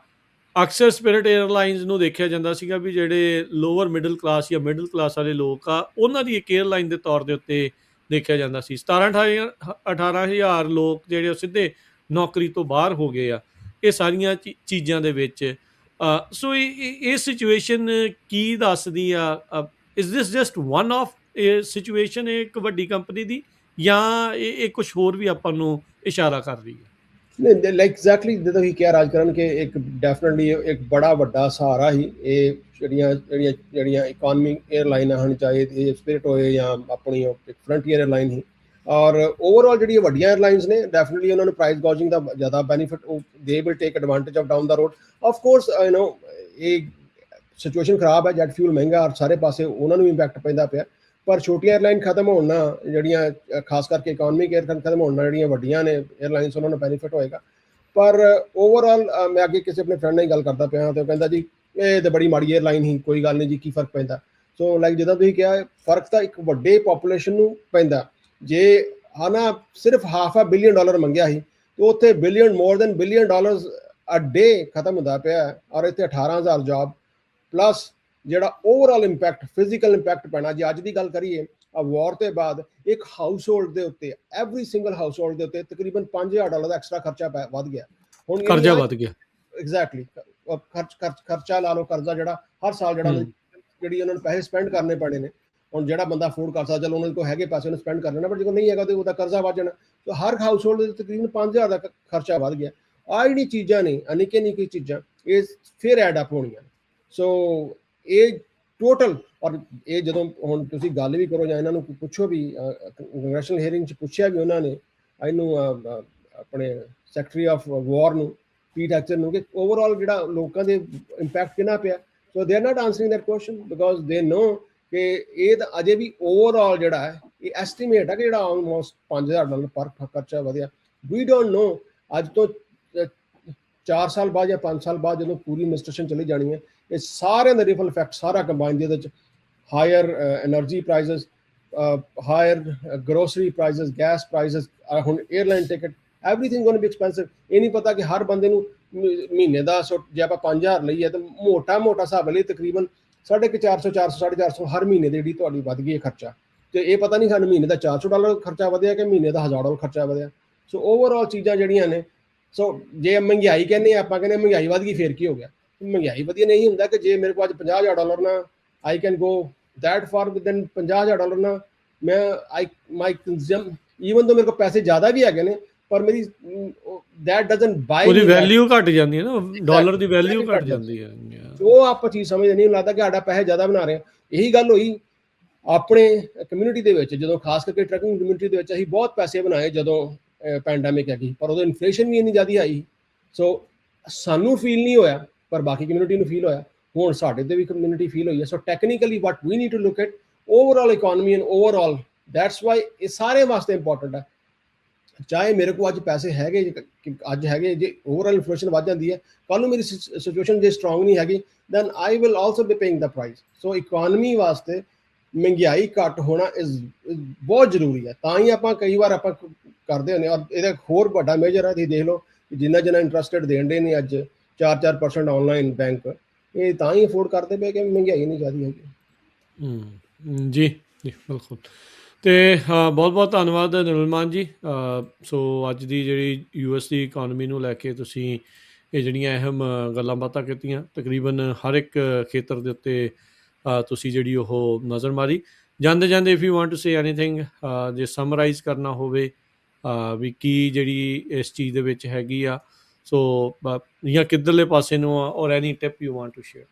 ਅਕਸਰ ਸਪਿਰਿਟ ਏਅਰਲਾਈਨਸ ਨੂੰ ਦੇਖਿਆ ਜਾਂਦਾ ਸੀਗਾ ਵੀ ਜਿਹੜੇ ਲੋਅਰ ਮਿਡਲ ਕਲਾਸ ਜਾਂ ਮਿਡਲ ਕਲਾਸ ਵਾਲੇ ਲੋਕ ਆ, ਉਹਨਾਂ ਦੀ ਇੱਕ ਏਅਰਲਾਈਨ ਦੇ ਤੌਰ ਦੇ ਉੱਤੇ ਦੇਖਿਆ ਜਾਂਦਾ ਸੀ। 17-18 ਹਜ਼ਾਰ ਲੋਕ ਜਿਹੜੇ ਉਹ ਸਿੱਧੇ ਨੌਕਰੀ ਤੋਂ ਬਾਹਰ ਹੋ ਗਏ ਆ ਇਹ ਸਾਰੀਆਂ ਚੀਜ਼ਾਂ ਦੇ ਵਿੱਚ। ਸੋ ਇਹ ਸਿਚੁਏਸ਼ਨ ਕੀ ਦੱਸਦੀ ਆ? Is this just one of situation ਇੱਕ ਵੱਡੀ ਕੰਪਨੀ ਦੀ, ਜਾਂ ਇਹ ਕੁਝ ਹੋਰ ਵੀ ਆਪਾਂ ਨੂੰ ਇਸ਼ਾਰਾ ਕਰ ਰਹੀ ਹੈ? ਨਹੀਂ, ਲਾਈਕ ਐਗਜ਼ੈਕਟਲੀ ਜਿੱਦਾਂ ਤੁਸੀਂ ਕਿਹਾ ਰਾਜਕਰਨ, ਕਿ ਇੱਕ ਡੈਫੀਨਿਟਲੀ ਇੱਕ ਬੜਾ ਵੱਡਾ ਸਹਾਰਾ ਹੀ ਇਹ ਜਿਹੜੀਆਂ ਇਕੋਨਮੀ ਏਅਰਲਾਈਨਾਂ ਹਨ, ਚਾਹੇ ਇਹ ਸਪਿਰਿਟ ਹੋਏ ਜਾਂ ਆਪਣੀ ਫਰੰਟੀਅਰ ਏਅਰਲਾਈਨ ਹੀ। ਔਰ ਓਵਰਆਲ ਜਿਹੜੀਆਂ ਵੱਡੀਆਂ ਏਅਰਲਾਈਨਸ ਨੇ, ਡੈਫੀਨਿਟਲੀ ਉਹਨਾਂ ਨੂੰ ਪ੍ਰਾਈਸ ਗੌਜਿੰਗ ਦਾ ਜ਼ਿਆਦਾ benefit, they will take advantage of down the road. Of course ਇਹ ਸਿਚੁਏਸ਼ਨ ਖਰਾਬ ਹੈ, ਜੈਟ ਫਿਊਲ ਮਹਿੰਗਾ, ਔਰ ਸਾਰੇ ਪਾਸੇ ਉਹਨਾਂ ਨੂੰ ਇੰਪੈਕਟ ਪੈਂਦਾ ਪਿਆ। ਪਰ ਛੋਟੀਆਂ ਏਅਰਲਾਈਨ ਖਤਮ ਹੋਣ ਨਾਲ, ਜਿਹੜੀਆਂ ਖਾਸ ਕਰਕੇ ਇਕੋਨਮਿਕ ਏਅਰ ਖਤਮ ਹੋਣ ਨਾਲ ਜਿਹੜੀਆਂ ਵੱਡੀਆਂ ਨੇ ਏਅਰਲਾਈਨਸ, ਉਹਨਾਂ ਨੂੰ ਬੈਨੀਫਿਟ ਹੋਏਗਾ। ਪਰ ਓਵਰਆਲ ਮੈਂ ਅੱਗੇ ਕਿਸੇ ਆਪਣੇ ਫਰੈਂਡ ਨਾਲ ਹੀ ਗੱਲ ਕਰਦਾ ਪਿਆ, ਤੇ ਉਹ ਕਹਿੰਦਾ ਜੀ ਇਹ ਤਾਂ ਬੜੀ ਮਾੜੀ ਏਅਰਲਾਈਨ ਹੀ, ਕੋਈ ਗੱਲ ਨਹੀਂ ਜੀ, ਕੀ ਫਰਕ ਪੈਂਦਾ। ਸੋ ਲਾਈਕ ਜਿੱਦਾਂ ਤੁਸੀਂ ਕਿਹਾ, ਫਰਕ ਤਾਂ ਇੱਕ ਵੱਡੇ ਪਾਪੂਲੇਸ਼ਨ ਨੂੰ ਪੈਂਦਾ। ਜੇ ਨਾ ਸਿਰਫ $500 ਬਿਲੀਅਨ ਮੰਗਿਆ ਸੀ, ਤੇ ਉੱਥੇ ਮੋਰ ਦੈਨ $1 ਬਿਲੀਅਨ ਅ ਡੇ ਖਤਮ ਹੁੰਦਾ ਪਿਆ, ਔਰ ਇੱਥੇ 18,000 ਜੌਬ ਪਲੱਸ ਜਿਹੜਾ ਓਵਰਆਲ ਇੰਪੈਕਟ, ਫਿਜ਼ੀਕਲ ਇੰਪੈਕਟ ਪੈਣਾ। ਜੇ ਅੱਜ ਦੀ ਗੱਲ ਕਰੀਏ, ਵਾਰ ਤੋਂ ਬਾਅਦ ਇੱਕ ਹਾਊਸ ਹੋਲਡ ਦੇ ਉੱਤੇ, ਐਵਰੀ ਸਿੰਗਲ ਹਾਊਸ ਹੋਲਡ ਦੇ ਉੱਤੇ ਤਕਰੀਬਨ $5,000 ਦਾ ਐਕਸਟਰਾ ਖਰਚਾ ਵੱਧ ਗਿਆ। ਹੁਣ ਕਰਜ਼ਾ ਵੱਧ ਗਿਆ। ਐਗਜ਼ੈਕਟਲੀ। ਖਰਚਾ ਲਾ ਲਓ, ਕਰਜ਼ਾ ਜਿਹੜਾ ਹਰ ਸਾਲ ਜਿਹੜੀ ਉਹਨਾਂ ਨੂੰ ਪੈਸੇ ਸਪੈਂਡ ਕਰਨੇ ਪੈਣੇ ਨੇ। ਹੁਣ ਜਿਹੜਾ ਬੰਦਾ ਅਫੋਰਡ ਕਰ ਸਕਦਾ, ਚਲੋ ਉਹਨਾਂ ਕੋਲ ਹੈਗੇ ਪੈਸੇ, ਉਹਨੂੰ ਸਪੈਂਡ ਕਰ ਲੈਣਾ, ਪਰ ਜਦੋਂ ਨਹੀਂ ਹੈਗਾ ਤੇ ਉਹਦਾ ਕਰਜ਼ਾ ਵੱਧ ਜਾਣਾ। ਸੋ ਹਰ ਹਾਊਸ ਹੋਲਡ ਦੇ ਤਕਰੀਬਨ 5,000 ਦਾ ਖਰਚਾ ਵੱਧ ਗਿਆ। ਆਹ ਜਿਹੜੀ ਚੀਜ਼ਾਂ ਨੇ, ਨਿੱਕੀਆਂ ਨਿੱਕੀਆਂ ਚੀਜ਼ਾਂ, ਇਹ ਫਿਰ ਐਡ ਅਪ ਹੋਣੀਆਂ। ਸੋ ਇਹ ਟੋਟਲ, ਔਰ ਇਹ ਜਦੋਂ ਹੁਣ ਤੁਸੀਂ ਗੱਲ ਵੀ ਕਰੋ ਜਾਂ ਇਹਨਾਂ ਨੂੰ ਪੁੱਛੋ ਵੀ, ਕੰਗਰੈਸ਼ਨਲ ਹੀਅਰਿੰਗ 'ਚ ਪੁੱਛਿਆ ਵੀ ਉਹਨਾਂ ਨੇ ਇਹਨੂੰ, ਆਪਣੇ ਸੈਕਟਰੀ ਆਫ ਵਾਰ ਨੂੰ, ਪੀਟ ਹੈਕਸਨ ਨੂੰ, ਕਿ ਓਵਰਆਲ ਜਿਹੜਾ ਲੋਕਾਂ ਦੇ ਇੰਪੈਕਟ ਕਿੰਨਾ ਪਿਆ। So they are not answering that question, because they know ਕਿ ਇਹ ਤਾਂ ਅਜੇ ਵੀ ਓਵਰਆਲ ਜਿਹੜਾ ਹੈ, ਇਹ ਐਸਟੀਮੇਟ ਹੈ ਕਿ ਜਿਹੜਾ ਆਲਮੋਸਟ $5,000 ਪਰ ਖਰਚਾ ਵਧਿਆ। ਵੀ ਡੋਂਟ ਨੋ ਅੱਜ ਤੋਂ 4 ਸਾਲ ਬਾਅਦ ਜਾਂ 5 ਸਾਲ ਬਾਅਦ ਜਦੋਂ ਪੂਰੀ ਐਡਮਿਨਿਸਟ੍ਰੇਸ਼ਨ ਚਲੀ ਜਾਣੀ ਹੈ, ਇਹ ਸਾਰਿਆਂ ਦਾ ਰਿਪਲ ਇਫੈਕਟ ਸਾਰਾ ਕੰਬਾਈਨ, ਜਿਹਦੇ ਵਿੱਚ higher energy prices, higher grocery prices, gas prices, ਹੁਣ airline ticket, everything going to be expensive. ਇਹ ਨਹੀਂ ਪਤਾ ਕਿ ਹਰ ਬੰਦੇ ਨੂੰ ਮਹੀਨੇ ਦਾ, ਜੇ ਆਪਾਂ 5,000 ਲਈਏ ਤਾਂ ਮੋਟਾ ਹਿਸਾਬ ਲਈ ਤਕਰੀਬਨ 450, 450 ਹਰ ਮਹੀਨੇ ਦੀ ਜਿਹੜੀ ਤੁਹਾਡੀ ਵੱਧ ਗਈ ਹੈ ਖਰਚਾ। ਤੇ ਇਹ ਪਤਾ ਨਹੀਂ ਸਾਨੂੰ ਮਹੀਨੇ ਦਾ $400 ਖਰਚਾ ਵਧਿਆ ਕਿ ਮਹੀਨੇ ਦਾ $1,000 ਖਰਚਾ ਵਧਿਆ। ਸੋ ਓਵਰਆਲ ਚੀਜ਼ਾਂ ਜਿਹੜੀਆਂ ਨੇ, ਸੋ ਜੇ ਮਹਿੰਗਾਈ ਕਹਿੰਦੇ ਆਪਾਂ ਕਹਿੰਦੇ ਮਹਿੰਗਾਈ ਵੱਧ ਗਈ, ਫੇਰ ਕੀ ਹੋ ਗਿਆ? ਮਹਿੰਗਾਈ ਵਧੀਆ ਨਹੀਂ ਹੁੰਦਾ ਕਿ ਜੇ ਮੇਰੇ ਕੋਲ ਅੱਜ $50,000 ਨਾ, I can go that for within $50,000 ਨਾ, ਮੈਂ ਮਾਈ ਕੰਜ਼ਮ, ਈਵਨ ਤੋਂ ਮੇਰੇ ਕੋਲ ਪੈਸੇ ਜ਼ਿਆਦਾ ਵੀ ਹੈਗੇ ਨੇ, ਪਰ ਮੇਰੀ ਦੈਟ ਡਜ਼ਨਟ ਬਾਈ, ਉਹਦੀ ਵੈਲਿਊ ਘਟ ਜਾਂਦੀ ਹੈ ਨਾ, ਡਾਲਰ ਦੀ ਵੈਲਿਊ ਘਟ ਜਾਂਦੀ ਹੈ। ਉਹ ਆਪਾਂ ਚੀਜ਼ ਸਮਝਦੇ ਨਹੀਂ, ਲੱਗਦਾ ਕਿ ਸਾਡਾ ਪੈਸੇ ਜ਼ਿਆਦਾ ਬਣਾ ਰਹੇ ਆ। ਇਹੀ ਗੱਲ ਹੋਈ ਆਪਣੇ ਕਮਿਊਨਿਟੀ ਦੇ ਵਿੱਚ, ਜਦੋਂ ਖਾਸ ਕਰਕੇ ਟਰੱਕਿੰਗ ਕਮਿਊਨਿਟੀ ਦੇ ਵਿੱਚ ਅਸੀਂ ਬਹੁਤ ਪੈਸੇ ਬਣਾਏ ਜਦੋਂ ਪੈਂਡੈਮਿਕ ਹੈਗੀ, ਪਰ ਉਦੋਂ ਇਨਫਲੇਸ਼ਨ ਵੀ ਇੰਨੀ ਜ਼ਿਆਦਾ ਆਈ। ਸੋ ਸਾਨੂੰ ਫੀਲ ਨਹੀਂ ਹੋਇਆ, ਪਰ ਬਾਕੀ ਕਮਿਊਨਿਟੀ ਨੂੰ ਫੀਲ ਹੋਇਆ। ਹੁਣ ਸਾਡੇ ਤੇ ਵੀ ਕਮਿਊਨਿਟੀ ਫੀਲ ਹੋਈ ਹੈ। So technically what we need to look at overall economy and overall, that's why ਇਹ ਸਾਰੇ ਵਾਸਤੇ ਇੰਪੋਰਟੈਂਟ ਹੈ। ਚਾਹੇ ਮੇਰੇ ਕੋਲ ਅੱਜ ਪੈਸੇ ਹੈਗੇ, ਅੱਜ ਹੈਗੇ, ਜੇ ਓਵਰਆਲ ਇਨਫਲੇਸ਼ਨ ਵੱਧ ਜਾਂਦੀ ਹੈ, ਕੱਲ ਨੂੰ ਮੇਰੀ ਸਿਚੁਏਸ਼ਨ ਜੇ ਸਟਰੋਂਗ ਨਹੀਂ ਹੈਗੀ, then I will also be paying the price. So economy ਵਾਸਤੇ ਮਹਿੰਗਾਈ ਘੱਟ ਹੋਣਾ ਬਹੁਤ ਜ਼ਰੂਰੀ ਹੈ। ਤਾਂ ਹੀ ਆਪਾਂ ਕਈ ਵਾਰ ਆਪਾਂ ਕਰਦੇ ਹੁੰਦੇ, ਔਰ ਇਹਦਾ ਹੋਰ ਵੱਡਾ ਮੇਜਰ ਹੈ, ਤੁਸੀਂ ਦੇਖ ਲਓ ਜਿੰਨਾ ਇੰਟਰਸਟਡ ਦੇਣ ਦੇ ਨੇ ਅੱਜ 4% ਆਨਲਾਈਨ ਬੈਂਕ, ਇਹ ਤਾਂ ਹੀ ਅਫੋਰਡ ਕਰਦੇ ਪਏ ਕਿ ਮਹਿੰਗਾਈ ਨਹੀਂ ਜ਼ਿਆਦਾ ਹੈਗੀ। ਜੀ ਜੀ ਬਿਲਕੁਲ। ਤੇ ਬਹੁਤ ਬਹੁਤ ਧੰਨਵਾਦ ਨਿਰਮਲਮਾਨ ਜੀ। ਸੋ ਅੱਜ ਦੀ ਜਿਹੜੀ US ਦੀ ਇਕੋਨਮੀ ਨੂੰ ਲੈ ਕੇ ਤੁਸੀਂ ਇਹ ਜਿਹੜੀਆਂ ਅਹਿਮ ਗੱਲਾਂ ਬਾਤਾਂ ਕੀਤੀਆਂ, ਤਕਰੀਬਨ ਹਰ ਇੱਕ ਖੇਤਰ ਦੇ ਉੱਤੇ ਤੁਸੀਂ ਜਿਹੜੀ ਉਹ ਨਜ਼ਰ ਮਾਰੀ। ਜਾਂਦੇ ਜਾਂਦੇ if you want to say anything, ਜੇ ਸਮਰਾਈਜ਼ ਕਰਨਾ ਹੋਵੇ ਵੀ ਕੀ ਜਿਹੜੀ ਇਸ ਚੀਜ਼ ਦੇ ਵਿੱਚ ਹੈਗੀ ਆ, ਸੋ ਜਾਂ ਕਿੱਧਰਲੇ ਪਾਸੇ ਨੂੰ ਆ, or any tip you want to share?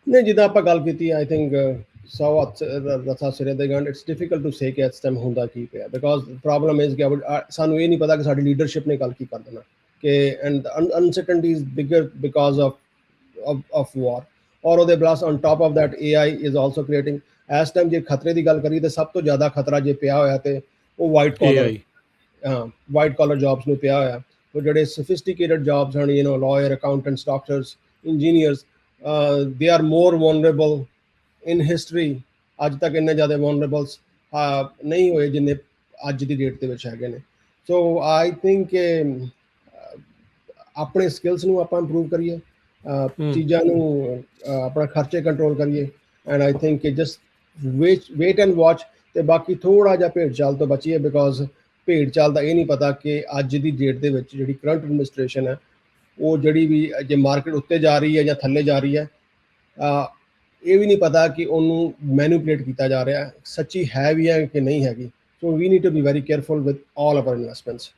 ਨਹੀਂ, ਜਿੱਦਾਂ ਆਪਾਂ ਗੱਲ ਕੀਤੀ ਆਈ ਥਿੰਕ ਸੌ ਰਥਾ ਸਿਰੇ ਦੇ ਗੰਢ, ਇਟਸ ਡਿਫਿਕਲਟ ਟੂ ਸੇ ਕਿ ਇਸ ਟਾਈਮ ਹੁੰਦਾ ਕੀ ਪਿਆ, ਬਿਕਾਜ਼ ਪ੍ਰੋਬਲਮ ਇਜ਼ ਕਿ ਸਾਨੂੰ ਇਹ ਨਹੀਂ ਪਤਾ ਕਿ ਸਾਡੀ ਲੀਡਰਸ਼ਿਪ ਨੇ ਕੱਲ ਕੀ ਕਰ ਦੇਣਾ, ਕਿ and uncertainty is bigger because of war, ਔਰ ਉਹਦੇ plus on top of that AI is also creating. ਇਸ ਟਾਈਮ ਜੇ ਖਤਰੇ ਦੀ ਗੱਲ ਕਰੀਏ ਤਾਂ ਸਭ ਤੋਂ ਜ਼ਿਆਦਾ ਖਤਰਾ ਜੇ ਪਿਆ ਹੋਇਆ ਤੇ ਉਹ AI। ਵਾਈਟ ਕਾਲਰ ਜੌਬਸ ਨੂੰ ਪਿਆ ਹੋਇਆ। ਉਹ ਜਿਹੜੇ ਸੋਫਿਸਟੀਕੇਟਡ ਜੌਬਸ ਹਨ, lawyer, accountants, doctors, engineers, they are more vulnerable in history। ਅੱਜ ਤੱਕ ਇੰਨੇ ਜ਼ਿਆਦਾ vulnerables ਨਹੀਂ ਹੋਏ ਜਿੰਨੇ ਅੱਜ ਦੀ ਡੇਟ ਦੇ ਵਿੱਚ ਹੈਗੇ ਨੇ। ਸੋ ਆਈ ਥਿੰਕ ਕਿ ਆਪਣੇ ਸਕਿੱਲਸ ਨੂੰ ਆਪਾਂ ਇੰਪਰੂਵ ਕਰੀਏ, ਚੀਜ਼ਾਂ ਨੂੰ ਆਪਣਾ ਖਰਚੇ ਕੰਟਰੋਲ ਕਰੀਏ, ਐਂਡ ਆਈ ਥਿੰਕ ਕਿ ਜਸਟ ਵੇਟ ਐਂਡ ਵਾਚ। ਤੇ ਬਾਕੀ ਥੋੜਾ ਜਿਹਾ ਭੇਡ ਚਾਲ ਤੋਂ ਬਚੀਏ, ਬਿਕਾਜ਼ ਭੇਡ ਚਾਲ ਦਾ ਇਹ ਨਹੀਂ ਪਤਾ ਕਿ ਅੱਜ ਦੀ ਡੇਟ ਦੇ ਵਿੱਚ ਜਿਹੜੀ ਕਰੰਟ ਐਡਮਿਨਿਸਟ੍ਰੇਸ਼ਨ ਹੈ, ਉਹ ਜਿਹੜੀ ਵੀ ਜੇ ਮਾਰਕੀਟ ਉੱਤੇ ਜਾ ਰਹੀ ਹੈ ਜਾਂ ਥੱਲੇ ਜਾ ਰਹੀ ਹੈ, ਇਹ ਵੀ ਨਹੀਂ ਪਤਾ ਕਿ ਉਹਨੂੰ ਮੈਨੂਪਲੇਟ ਕੀਤਾ ਜਾ ਰਿਹਾ, ਸੱਚੀ ਹੈ ਵੀ ਹੈ ਕਿ ਨਹੀਂ ਹੈਗੀ। So we need to be very careful with all our investments,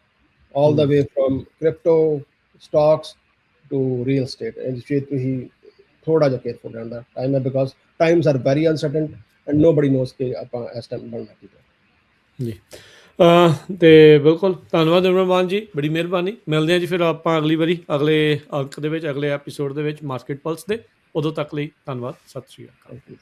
all the way from crypto, stocks to real estate. ਇਸ ਵਿੱਚ ਤੁਸੀਂ ਥੋੜਾ ਜਿਹਾ ਕੇਅਰਫੁਲ ਰਹਿਣ ਦਾ ਟਾਈਮ ਹੈ, because times are very uncertain and nobody knows ਕਿ ਆਪਾਂ ਇਸ ਟਾਈਮ ਬਣਨਾ ਕੀ ਹੈ। ਜੀ ਤੇ ਬਿਲਕੁਲ ਧੰਨਵਾਦ ਇਮਰਾਨ ਜੀ, ਬੜੀ ਮਿਹਰਬਾਨੀ। ਮਿਲਦੇ ਹਾਂ ਜੀ ਫਿਰ ਆਪਾਂ ਅਗਲੀ ਵਾਰੀ, ਅਗਲੇ ਅੰਕ ਦੇ ਵਿੱਚ, ਅਗਲੇ ਐਪੀਸੋਡ ਦੇ ਵਿੱਚ ਮਾਰਕੀਟ ਪਲਸ ਦੇ। ਉਦੋਂ ਤੱਕ ਲਈ ਧੰਨਵਾਦ, ਸਤਿ ਸ਼੍ਰੀ ਅਕਾਲ।